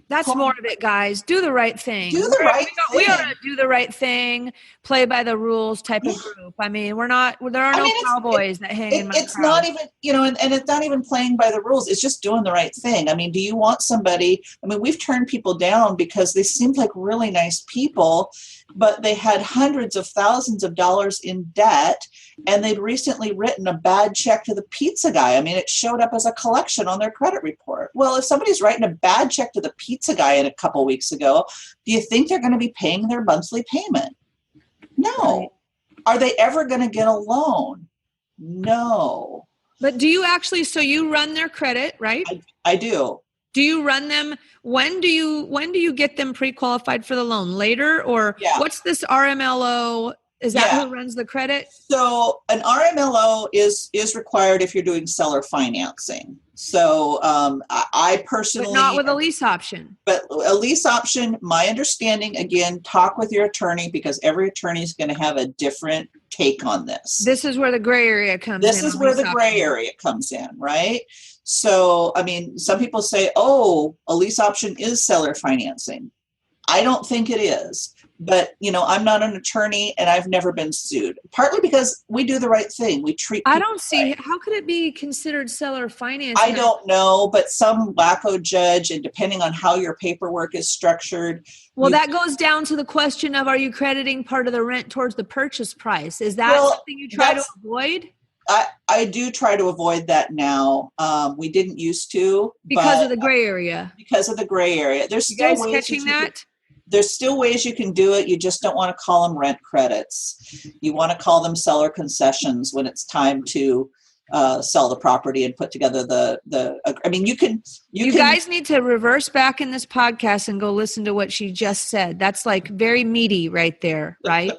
[SPEAKER 3] That's more of it, guys. Do the right thing.
[SPEAKER 4] Do the right thing.
[SPEAKER 3] We are a do the right thing, play by the rules type of group. I mean, there are no cowboys that hang in my
[SPEAKER 4] It's
[SPEAKER 3] crowd.
[SPEAKER 4] not even, and it's not even playing by the rules. It's just doing the right thing. I mean, do you want somebody, we've turned people down because they seemed like really nice people, but they had hundreds of thousands of dollars in debt, and they'd recently written a bad check to the pizza guy. It showed up as a collection on their credit report. Well, if somebody's writing a bad check to the pizza guy a couple weeks ago, do you think they're going to be paying their monthly payment? No. Right. Are they ever going to get a loan? No.
[SPEAKER 3] But do you actually, so you run their credit, right?
[SPEAKER 4] I do.
[SPEAKER 3] Do you run them? When do you get them pre-qualified for the loan? Later, or what's this RMLO? Is that who runs the credit? So
[SPEAKER 4] an RMLO is required if you're doing seller financing. So I personally,
[SPEAKER 3] but not with a lease option.
[SPEAKER 4] But a lease option, my understanding, again, talk with your attorney because every attorney is going to have a different take on this.
[SPEAKER 3] This is where the gray area comes in.
[SPEAKER 4] This is where the gray area comes in, right? So, some people say, oh, a lease option is seller financing. I don't think it is. But, I'm not an attorney and I've never been sued, partly because we do the right thing. We treat people
[SPEAKER 3] I don't see,
[SPEAKER 4] right.
[SPEAKER 3] How could it be considered seller financing?
[SPEAKER 4] I don't know, but some wacko judge, and depending on how your paperwork is structured.
[SPEAKER 3] Well, that goes down to the question of, are you crediting part of the rent towards the purchase price? Is that something you try to avoid?
[SPEAKER 4] I do try to avoid that now. We didn't used to.
[SPEAKER 3] Because of the gray area.
[SPEAKER 4] Because of the gray area. There's
[SPEAKER 3] you
[SPEAKER 4] still
[SPEAKER 3] guys
[SPEAKER 4] ways
[SPEAKER 3] catching that?
[SPEAKER 4] There's still ways you can do it. You just don't want to call them rent credits. You want to call them seller concessions when it's time to sell the property and put together I mean, you
[SPEAKER 3] guys need to reverse back in this podcast and go listen to what she just said. That's like very meaty right there, right?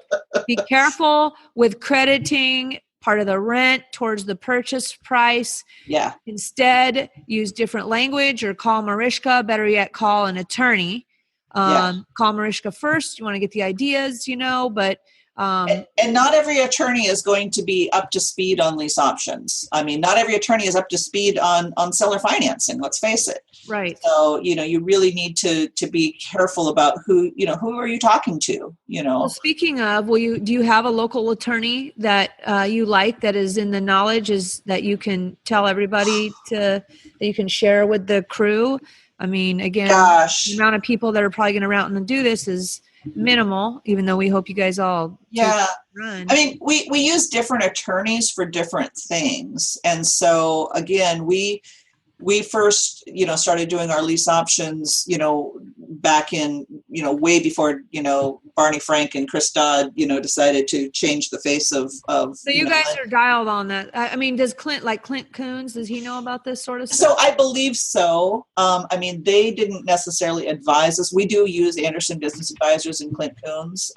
[SPEAKER 3] Be careful with crediting part of the rent towards the purchase price.
[SPEAKER 4] Yeah.
[SPEAKER 3] Instead, use different language or call Marishka. Better yet, call an attorney. Call Marishka first. You want to get the ideas, but
[SPEAKER 4] and not every attorney is going to be up to speed on lease options. I mean, not every attorney is up to speed on seller financing. Let's face it.
[SPEAKER 3] Right.
[SPEAKER 4] So, you really need to be careful about who are you talking to,
[SPEAKER 3] Well, speaking of, do you have a local attorney that you like that is in the knowledge that you can tell everybody that you can share with the crew? I mean, again, the amount of people that are probably going to route and do this is minimal, even though we hope you guys all run.
[SPEAKER 4] I mean, we use different attorneys for different things. And so again, we first, started doing our lease options, back in, way before, Barney Frank and Chris Dodd, decided to change the face of.
[SPEAKER 3] So you guys are dialed on that. I mean, does Clint Coons, does he know about this sort of stuff?
[SPEAKER 4] So I believe so. I mean, they didn't necessarily advise us. We do use Anderson Business Advisors and Clint Coons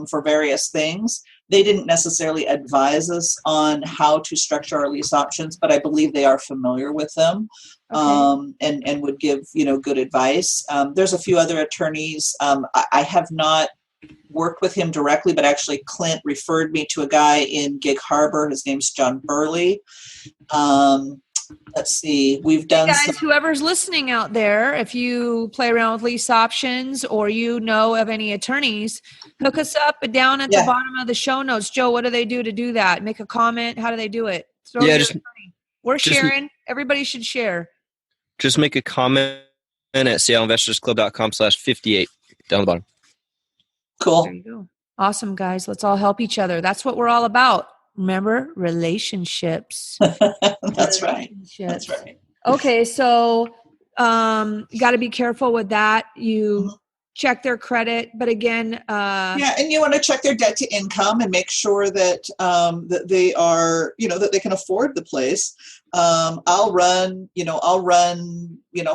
[SPEAKER 4] for various things. They didn't necessarily advise us on how to structure our lease options, but I believe they are familiar with them. Okay. And would give, good advice. There's a few other attorneys. I have not worked with him directly, but actually Clint referred me to a guy in Gig Harbor. His name's John Burley. Let's see. We've done
[SPEAKER 3] whoever's listening out there, if you play around with lease options or know of any attorneys, hook us up down at the bottom of the show notes. Joe, what do they do to do that? Make a comment. How do they do it? We're sharing. Everybody should share.
[SPEAKER 2] Just make a comment at SeattleInvestorsClub.com/58 down the bottom.
[SPEAKER 4] Cool.
[SPEAKER 3] There you go. Awesome, guys. Let's all help each other. That's what we're all about. Remember, relationships.
[SPEAKER 4] That's right. That's right.
[SPEAKER 3] Okay, so you got to be careful with that. You check their credit, but again,
[SPEAKER 4] and you want to check their debt to income and make sure that that they are, that they can afford the place. I'll run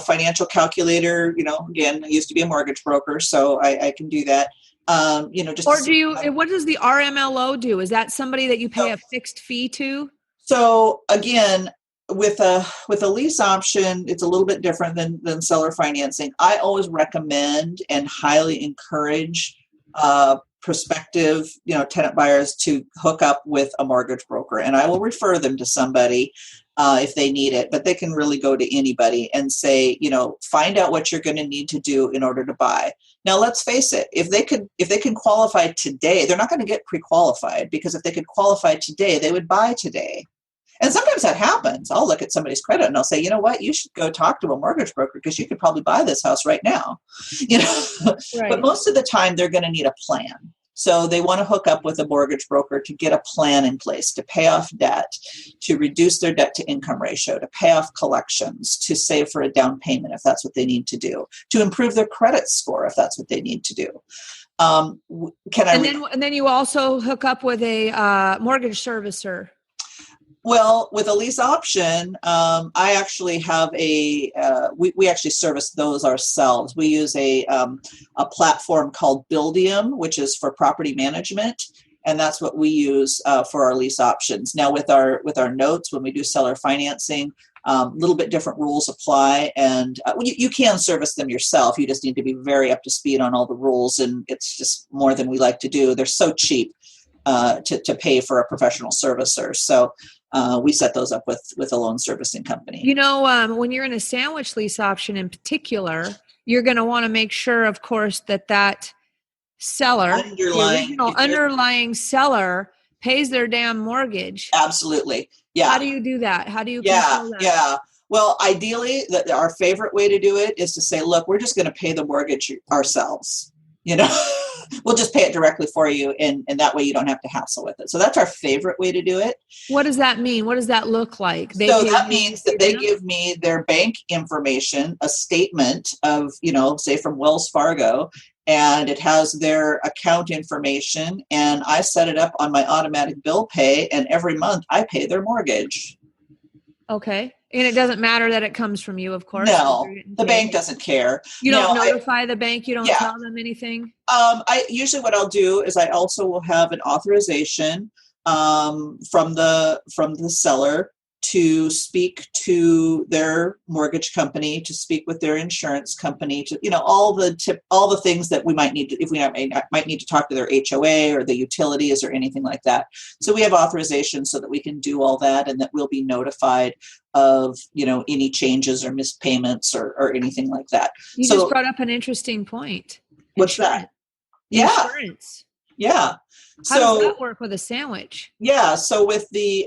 [SPEAKER 4] financial calculator. Again, I used to be a mortgage broker, so I can do that. Just
[SPEAKER 3] what does the RMLO do? Is that somebody that you pay a fixed fee to?
[SPEAKER 4] So again, with a lease option, it's a little bit different than seller financing. I always recommend and highly encourage prospective, tenant buyers to hook up with a mortgage broker, and I will refer them to somebody if they need it. But they can really go to anybody and say, find out what you're going to need to do in order to buy. Now, let's face it, if they can qualify today, they're not going to get pre-qualified, because if they could qualify today, they would buy today. And sometimes that happens. I'll look at somebody's credit and I'll say, you know what, you should go talk to a mortgage broker because you could probably buy this house right now. Right. But most of the time they're going to need a plan. So they want to hook up with a mortgage broker to get a plan in place, to pay off debt, to reduce their debt to income ratio, to pay off collections, to save for a down payment if that's what they need to do, to improve their credit score if that's what they need to do. And
[SPEAKER 3] then you also hook up with a mortgage servicer.
[SPEAKER 4] Well, with a lease option, I actually have we actually service those ourselves. We use a platform called Buildium, which is for property management, and that's what we use for our lease options. Now, with our notes, when we do seller financing, a little bit different rules apply, and you can service them yourself. You just need to be very up to speed on all the rules, and it's just more than we like to do. They're so cheap to pay for a professional servicer. So we set those up with a loan servicing company.
[SPEAKER 3] When you're in a sandwich lease option in particular, you're going to want to make sure, of course, that seller, the underlying seller, pays their damn mortgage.
[SPEAKER 4] Absolutely. Yeah.
[SPEAKER 3] How do you do that? How do you control that?
[SPEAKER 4] Yeah. Well, ideally, our favorite way to do it is to say, look, we're just going to pay the mortgage ourselves. we'll just pay it directly for you, and that way you don't have to hassle with it. So that's our favorite way to do it.
[SPEAKER 3] What does that mean? What does that look like?
[SPEAKER 4] So that means that they give me their bank information, a statement of, say from Wells Fargo, and it has their account information, and I set it up on my automatic bill pay, and every month I pay their mortgage.
[SPEAKER 3] Okay. And it doesn't matter that it comes from you, of course.
[SPEAKER 4] No, the bank doesn't care.
[SPEAKER 3] You don't notify the bank? You don't tell them anything? I usually what I'll do is I also will have an authorization from the seller to speak to their mortgage company, to speak with their insurance company, to all the things that we might need to, if we might need to talk to their HOA or the utilities or anything like that. So we have authorization so that we can do all that, and that we'll be notified of any changes or missed payments or anything like that. You just brought up an interesting point.
[SPEAKER 4] What's that? Yeah.
[SPEAKER 3] Insurance.
[SPEAKER 4] Yeah.
[SPEAKER 3] How does that work with a sandwich?
[SPEAKER 4] Yeah. So with the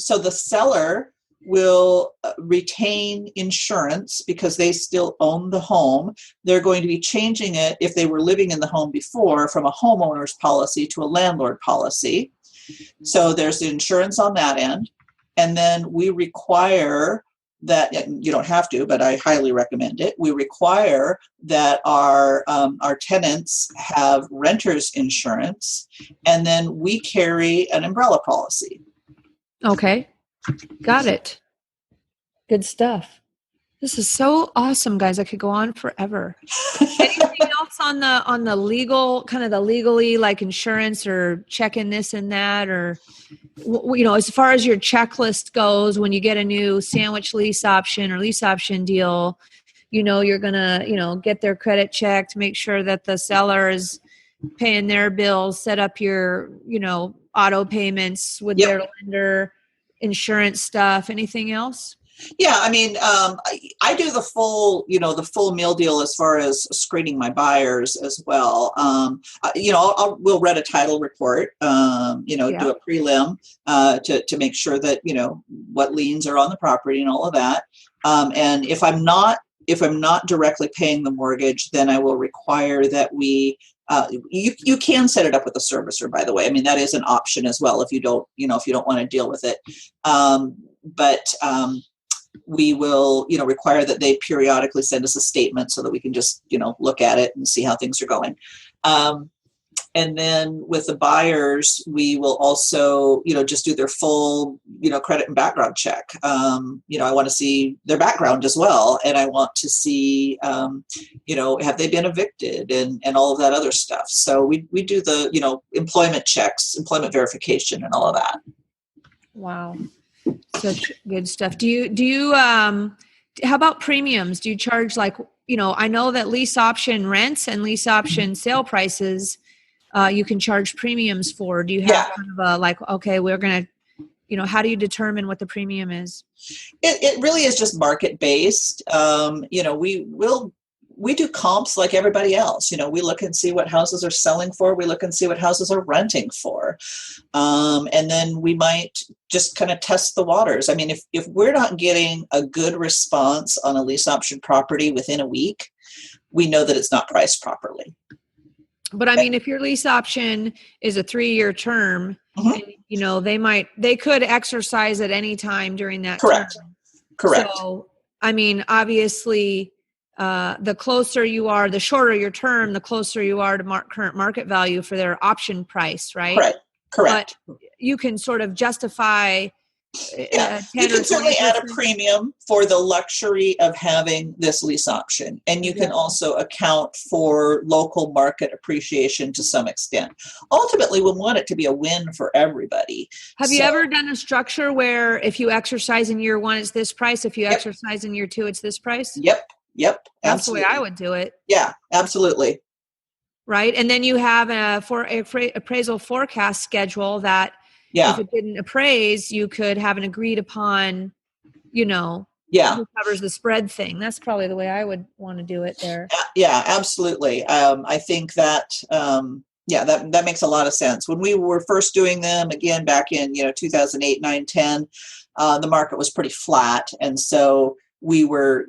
[SPEAKER 4] the seller will retain insurance because they still own the home. They're going to be changing it, if they were living in the home before, from a homeowner's policy to a landlord policy. So there's the insurance on that end. And then we require that, you don't have to, but I highly recommend it. We require that our tenants have renter's insurance, and then we carry an umbrella policy.
[SPEAKER 3] Okay. Got it. Good stuff. This is so awesome, guys. I could go on forever. Anything else on the legal, kind of the legally, like insurance or checking this and that, or, as far as your checklist goes, when you get a new sandwich lease option or lease option deal, you're going to, get their credit checked, make sure that the seller is paying their bills, set up your, auto payments with their lender, insurance stuff. Anything else?
[SPEAKER 4] Yeah, I mean, I do the full meal deal as far as screening my buyers as well. We'll read a title report, do a prelim to make sure that what liens are on the property and all of that. And if I'm not directly paying the mortgage, then I will require that we. You can set it up with a servicer, by the way. I mean, that is an option as well if you don't want to deal with it. But we will, require that they periodically send us a statement so that we can just, look at it and see how things are going. And then with the buyers, we will also, just do their full, credit and background check. I want to see their background as well. And I want to see, have they been evicted and all of that other stuff. So we do the, employment checks, employment verification and all of that.
[SPEAKER 3] Wow. Such good stuff. Do you, how about premiums? Do you charge I know that lease option rents and lease option sale prices, you can charge premiums for. Do you have kind of okay, we're going to, how do you determine what the premium is?
[SPEAKER 4] It really is just market based. We do comps like everybody else. We look and see what houses are selling for. We look and see what houses are renting for. And then we might just kind of test the waters. I mean, if we're not getting a good response on a lease option property within a week, we know that it's not priced properly.
[SPEAKER 3] But I mean, if your lease option is a 3-year term, and, they could exercise at any time during that
[SPEAKER 4] Correct.
[SPEAKER 3] term.
[SPEAKER 4] Correct.
[SPEAKER 3] So, I mean, obviously, the closer you are, the shorter your term, the closer you are to current market value for their option price, right?
[SPEAKER 4] Correct.
[SPEAKER 3] But you can sort of justify.
[SPEAKER 4] You can certainly add a premium for the luxury of having this lease option. And you can also account for local market appreciation to some extent. Ultimately, we want it to be a win for everybody.
[SPEAKER 3] Have you ever done a structure where if you exercise in year 1, it's this price. If you exercise in year 2, it's this price?
[SPEAKER 4] Yep.
[SPEAKER 3] That's
[SPEAKER 4] Absolutely.
[SPEAKER 3] the way I would do it.
[SPEAKER 4] Yeah, absolutely.
[SPEAKER 3] Right. And then you have appraisal forecast schedule that if it didn't appraise, you could have an agreed upon, who covers the spread thing. That's probably the way I would want to do it there.
[SPEAKER 4] Yeah, absolutely. I think that, that makes a lot of sense. When we were first doing them, again, back in, 2008, 9, 10, the market was pretty flat. And so we were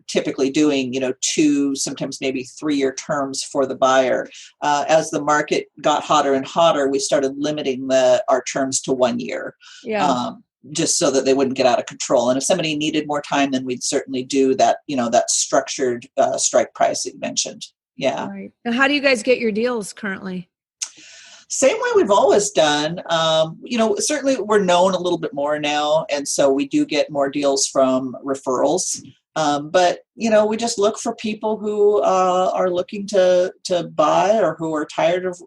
[SPEAKER 4] typically doing, 2, sometimes maybe 3-year terms for the buyer. As the market got hotter and hotter, we started limiting our terms to 1 year.
[SPEAKER 3] Yeah.
[SPEAKER 4] Just so that they wouldn't get out of control. And if somebody needed more time, then we'd certainly do that, that structured strike price that you mentioned. Yeah.
[SPEAKER 3] Right. Now, how do you guys get your deals currently?
[SPEAKER 4] Same way we've always done. Certainly we're known a little bit more now. And so we do get more deals from referrals. But we just look for people who are looking to buy, or who are tired of,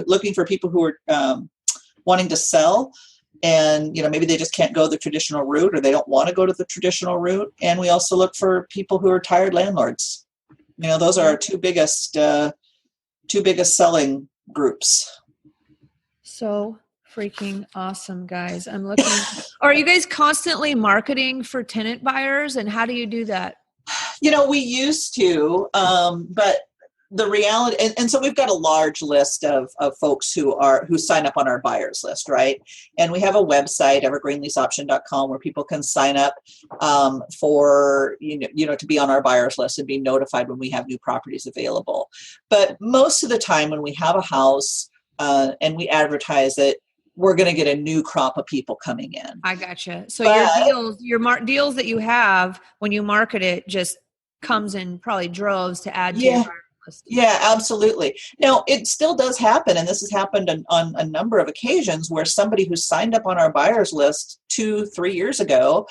[SPEAKER 4] looking for people who are wanting to sell. And, maybe they just can't go the traditional route, or they don't want to go to the traditional route. And we also look for people who are tired landlords. Those are our two biggest selling groups.
[SPEAKER 3] So freaking awesome, guys. I'm looking. Are you guys constantly marketing for tenant buyers? And how do you do that?
[SPEAKER 4] We used to, but the reality, and so we've got a large list of folks who sign up on our buyers list, right? And we have a website, evergreenleaseoption.com, where people can sign up for to be on our buyers list and be notified when we have new properties available. But most of the time, when we have a house and we advertise it, we're going to get a new crop of people coming in.
[SPEAKER 3] I gotcha. So your deals that you have when you market it just comes in probably droves to add to your buyer.
[SPEAKER 4] Yeah, absolutely. Now, it still does happen, and this has happened on a number of occasions, where somebody who signed up on our buyers list 2-3 years ago,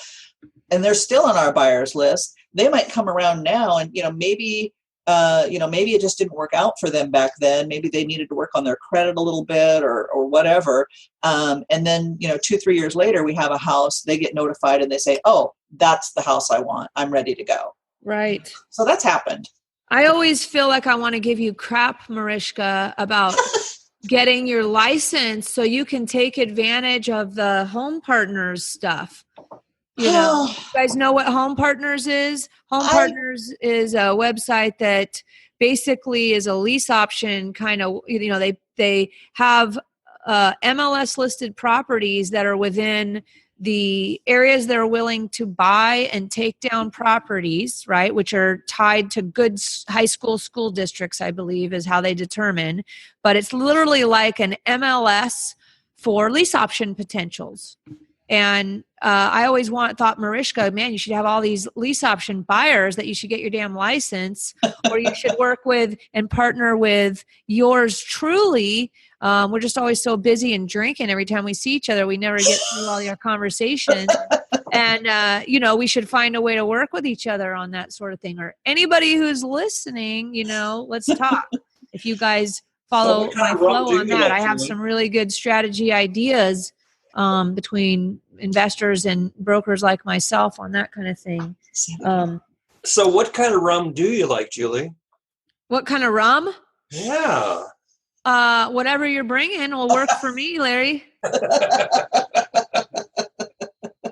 [SPEAKER 4] and they're still on our buyers list, they might come around now, and maybe it just didn't work out for them back then. Maybe they needed to work on their credit a little bit, or whatever. And then 2-3 years later, we have a house. They get notified, and they say, "Oh, that's the house I want. I'm ready to go."
[SPEAKER 3] Right.
[SPEAKER 4] So that's happened.
[SPEAKER 3] I always feel like I want to give you crap, Marishka, about getting your license so you can take advantage of the Home Partners stuff. You guys know what Home Partners is? Partners is a website that basically is a lease option kind of, they have MLS listed properties that are within the areas they're willing to buy and take down properties, right, which are tied to good high school districts, I believe, is how they determine. But it's literally like an MLS for lease option potentials. And I always thought, Marishka, man, you should have all these lease option buyers that you should get your damn license, or you should work with and partner with yours truly. We're just always so busy and drinking every time we see each other. We never get through all your conversations. And, we should find a way to work with each other on that sort of thing. Or anybody who's listening, let's talk. If you guys follow my flow on that, I have some really good strategy ideas between investors and brokers like myself on that kind of thing.
[SPEAKER 5] So what kind of rum do you like, Julie?
[SPEAKER 3] What kind of rum?
[SPEAKER 5] Yeah.
[SPEAKER 3] Whatever you're bringing will work for me, Larry.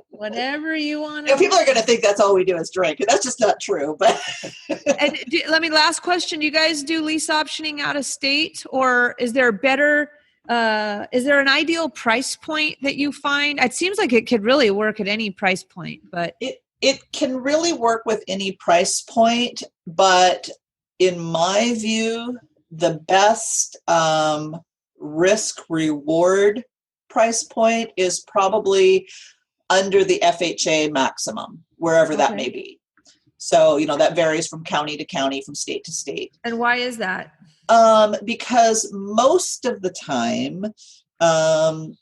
[SPEAKER 3] Whatever you want.
[SPEAKER 4] People are going to think that's all we do is drink. That's just not true. But
[SPEAKER 3] last question. Do you guys do lease optioning out of state, or is there an ideal price point that you find? It seems like it could really work at any price point, but
[SPEAKER 4] it can really work with any price point. But in my view, the best risk reward price point is probably under the FHA maximum, wherever that may be. So, that varies from county to county, from state to state.
[SPEAKER 3] And why is that?
[SPEAKER 4] Because most of the time,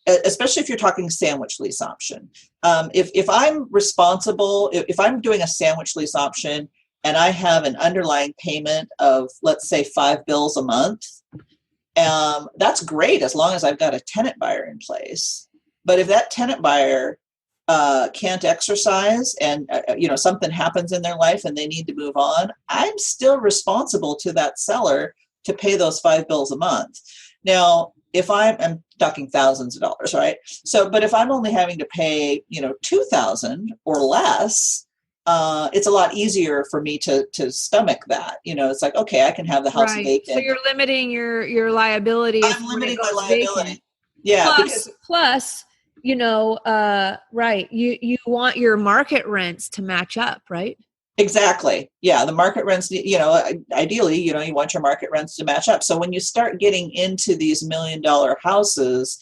[SPEAKER 4] especially if you're talking sandwich lease option, if I'm responsible, if I'm doing a sandwich lease option and I have an underlying payment of, let's say, 5 bills a month, that's great as long as I've got a tenant buyer in place. But if that tenant buyer can't exercise and something happens in their life and they need to move on, I'm still responsible to that seller to pay those 5 bills a month. Now, if I'm talking thousands of dollars, right? So, but if I'm only having to pay, $2,000 or less, it's a lot easier for me to stomach that. It's like, okay, I can have the house vacant.
[SPEAKER 3] So you're limiting your liability.
[SPEAKER 4] I'm limiting my liability. Vacant. Yeah.
[SPEAKER 3] Plus, Right. You want your market rents to match up, right?
[SPEAKER 4] Exactly. Yeah. The market rents, ideally, you want your market rents to match up. So when you start getting into these $1 million houses,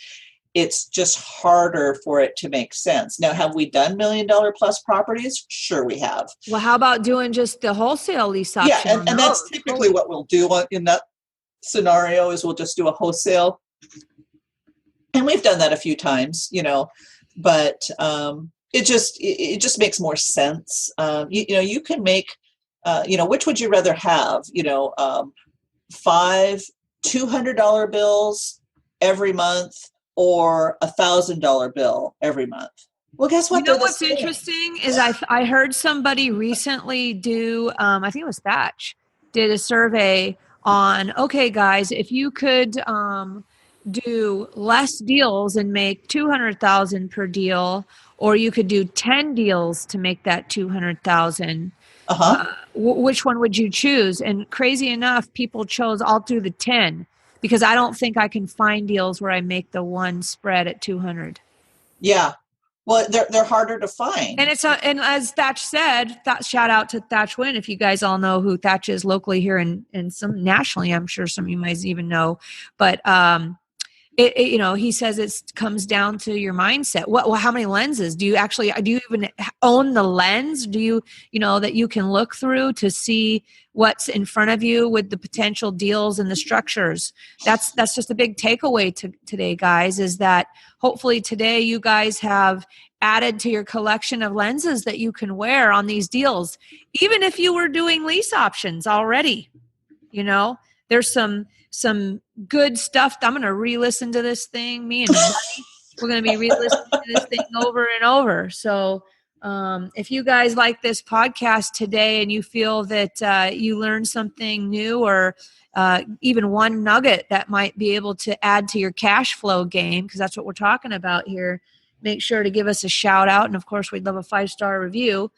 [SPEAKER 4] it's just harder for it to make sense. Now, have we done $1 million plus properties? Sure, we have.
[SPEAKER 3] Well, how about doing just the wholesale lease option?
[SPEAKER 4] Yeah. And that's typically what we'll do in that scenario is we'll just do a wholesale. And we've done that a few times, but it just makes more sense. You can make, which would you rather have? 5 $200 bills every month or $1,000 bill every month. Well, guess what?
[SPEAKER 3] What's interesting is I heard somebody recently do, I think it was Thatch, did a survey on, okay, guys, if you could do less deals and make $200,000 per deal, or you could do 10 deals to make that $200,000. Which one would you choose? And crazy enough, people chose, I'll do the 10 because I don't think I can find deals where I make the one spread at 200.
[SPEAKER 4] Yeah. Well, they're harder to find. And
[SPEAKER 3] and as Thatch said, shout out to Thatch Wynn. If you guys all know who Thatch is locally here and some nationally, I'm sure some of you might even know, but he says it comes down to your mindset. How many lenses do you even own the lens? Do you, that you can look through to see what's in front of you with the potential deals and the structures? That's just a big takeaway today, guys, is that hopefully today you guys have added to your collection of lenses that you can wear on these deals. Even if you were doing lease options already, there's some good stuff. I'm going to re-listen to this thing. Me and Buddy, we're going to be re-listening to this thing over and over. So if you guys like this podcast today and you feel that you learned something new or even one nugget that might be able to add to your cash flow game, because that's what we're talking about here, make sure to give us a shout out. And of course, we'd love a 5-star review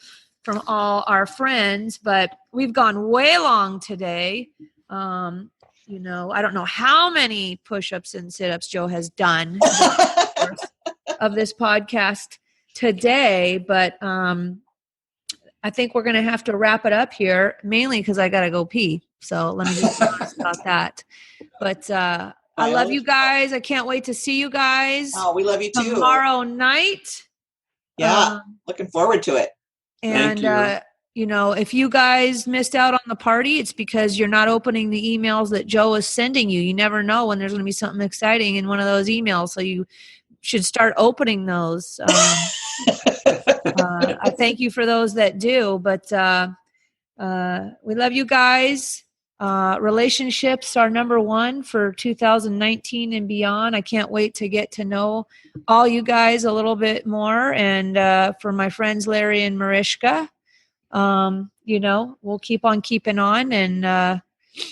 [SPEAKER 3] from all our friends. But we've gone way long today. I don't know how many push-ups and sit-ups Joe has done of this podcast today, but I think we're going to have to wrap it up here, mainly because I got to go pee. So let me just be honest about that. But I love you guys. I can't wait to see you guys.
[SPEAKER 4] Oh, we love you too.
[SPEAKER 3] Tomorrow night.
[SPEAKER 4] Yeah, looking forward to it.
[SPEAKER 3] And if you guys missed out on the party, it's because you're not opening the emails that Joe is sending you. You never know when there's going to be something exciting in one of those emails. So you should start opening those. I thank you for those that do, but we love you guys. Relationships are number one for 2019 and beyond. I can't wait to get to know all you guys a little bit more. And for my friends, Larry and Marishka, we'll keep on keeping on and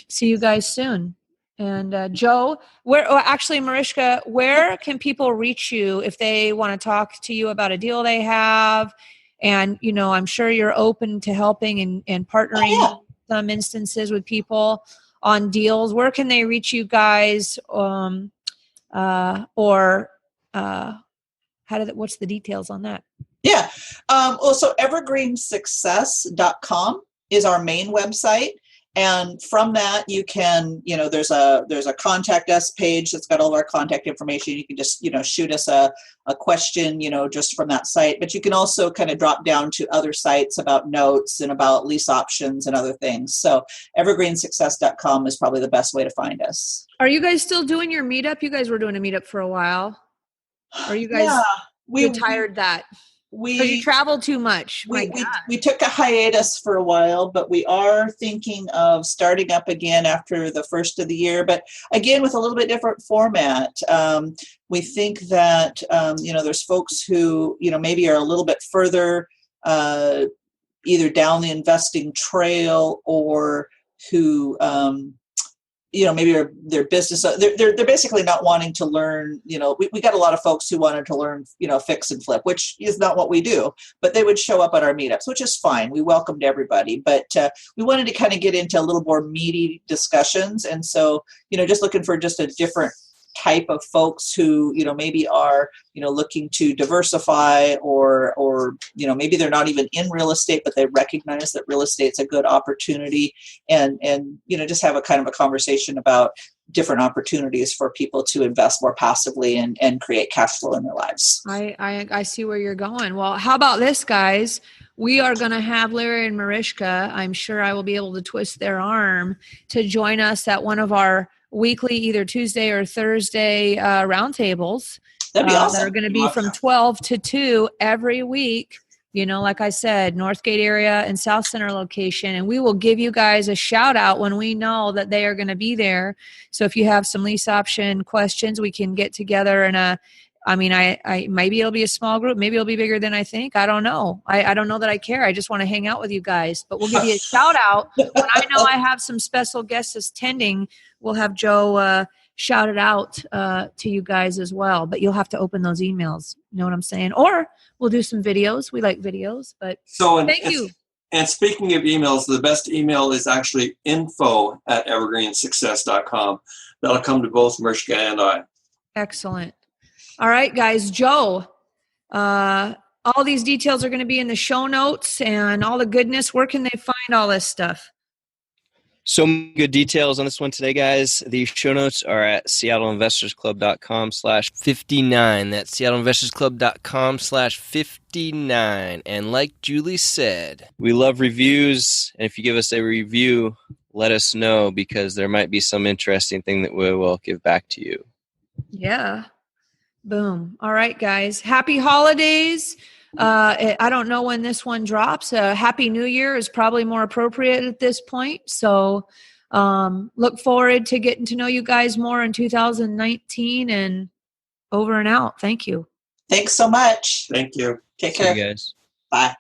[SPEAKER 3] see you guys soon. And Joe, Marishka, where can people reach you if they want to talk to you about a deal they have? And, I'm sure you're open to helping and partnering some instances with people on deals. Where can they reach you guys? What's the details on that?
[SPEAKER 4] Yeah. So evergreensuccess.com is our main website. And from that, you can, there's a contact us page that's got all of our contact information. You can just, shoot us a question, just from that site. But you can also kind of drop down to other sites about notes and about lease options and other things. So evergreensuccess.com is probably the best way to find us.
[SPEAKER 3] Are you guys still doing your meetup? You guys were doing a meetup for a while. Are you guys retired that? You travel too much.
[SPEAKER 4] We took a hiatus for a while, but we are thinking of starting up again after the first of the year. But again, with a little bit different format. We think that there's folks who maybe are a little bit further either down the investing trail or who maybe their business, they're basically not wanting to learn, we got a lot of folks who wanted to learn, fix and flip, which is not what we do, but they would show up at our meetups, which is fine. We welcomed everybody, but we wanted to kind of get into a little more meaty discussions. And so, just looking for just a different type of folks who, maybe are, looking to diversify or, maybe they're not even in real estate, but they recognize that real estate's a good opportunity, and, just have a kind of a conversation about different opportunities for people to invest more passively and create cash flow in their lives.
[SPEAKER 3] I see where you're going. Well, how about this, guys? We are going to have Larry and Marishka. I'm sure I will be able to twist their arm to join us at one of our weekly, either Tuesday or Thursday roundtables.
[SPEAKER 4] That'd be awesome.
[SPEAKER 3] That are going to be from 12 to 2 every week. Like I said, Northgate area and South Center location. And we will give you guys a shout out when we know that they are going to be there. So if you have some lease option questions, we can get together and I maybe it'll be a small group. Maybe it'll be bigger than I think. I don't know. I don't know that I care. I just want to hang out with you guys. But we'll give you a shout out. When I know I have some special guests attending, we'll have Joe shout it out to you guys as well. But you'll have to open those emails. You know what I'm saying? Or we'll do some videos. We like videos. But thank you.
[SPEAKER 5] And speaking of emails, the best email is actually info@evergreensuccess.com. That'll come to both Marishka and I.
[SPEAKER 3] Excellent. All right, guys. Joe, all these details are going to be in the show notes and all the goodness. Where can they find all this stuff?
[SPEAKER 2] So many good details on this one today, guys. The show notes are at seattleinvestorsclub.com/59. That's seattleinvestorsclub.com/59. And like Julie said, we love reviews. And if you give us a review, let us know, because there might be some interesting thing that we will give back to you.
[SPEAKER 3] Yeah. Boom. All right, guys. Happy holidays. I don't know when this one drops. Happy New Year is probably more appropriate at this point. So look forward to getting to know you guys more in 2019, and over and out. Thank you.
[SPEAKER 4] Thanks so much.
[SPEAKER 5] Thank you.
[SPEAKER 4] Take care.
[SPEAKER 2] See you guys.
[SPEAKER 4] Bye.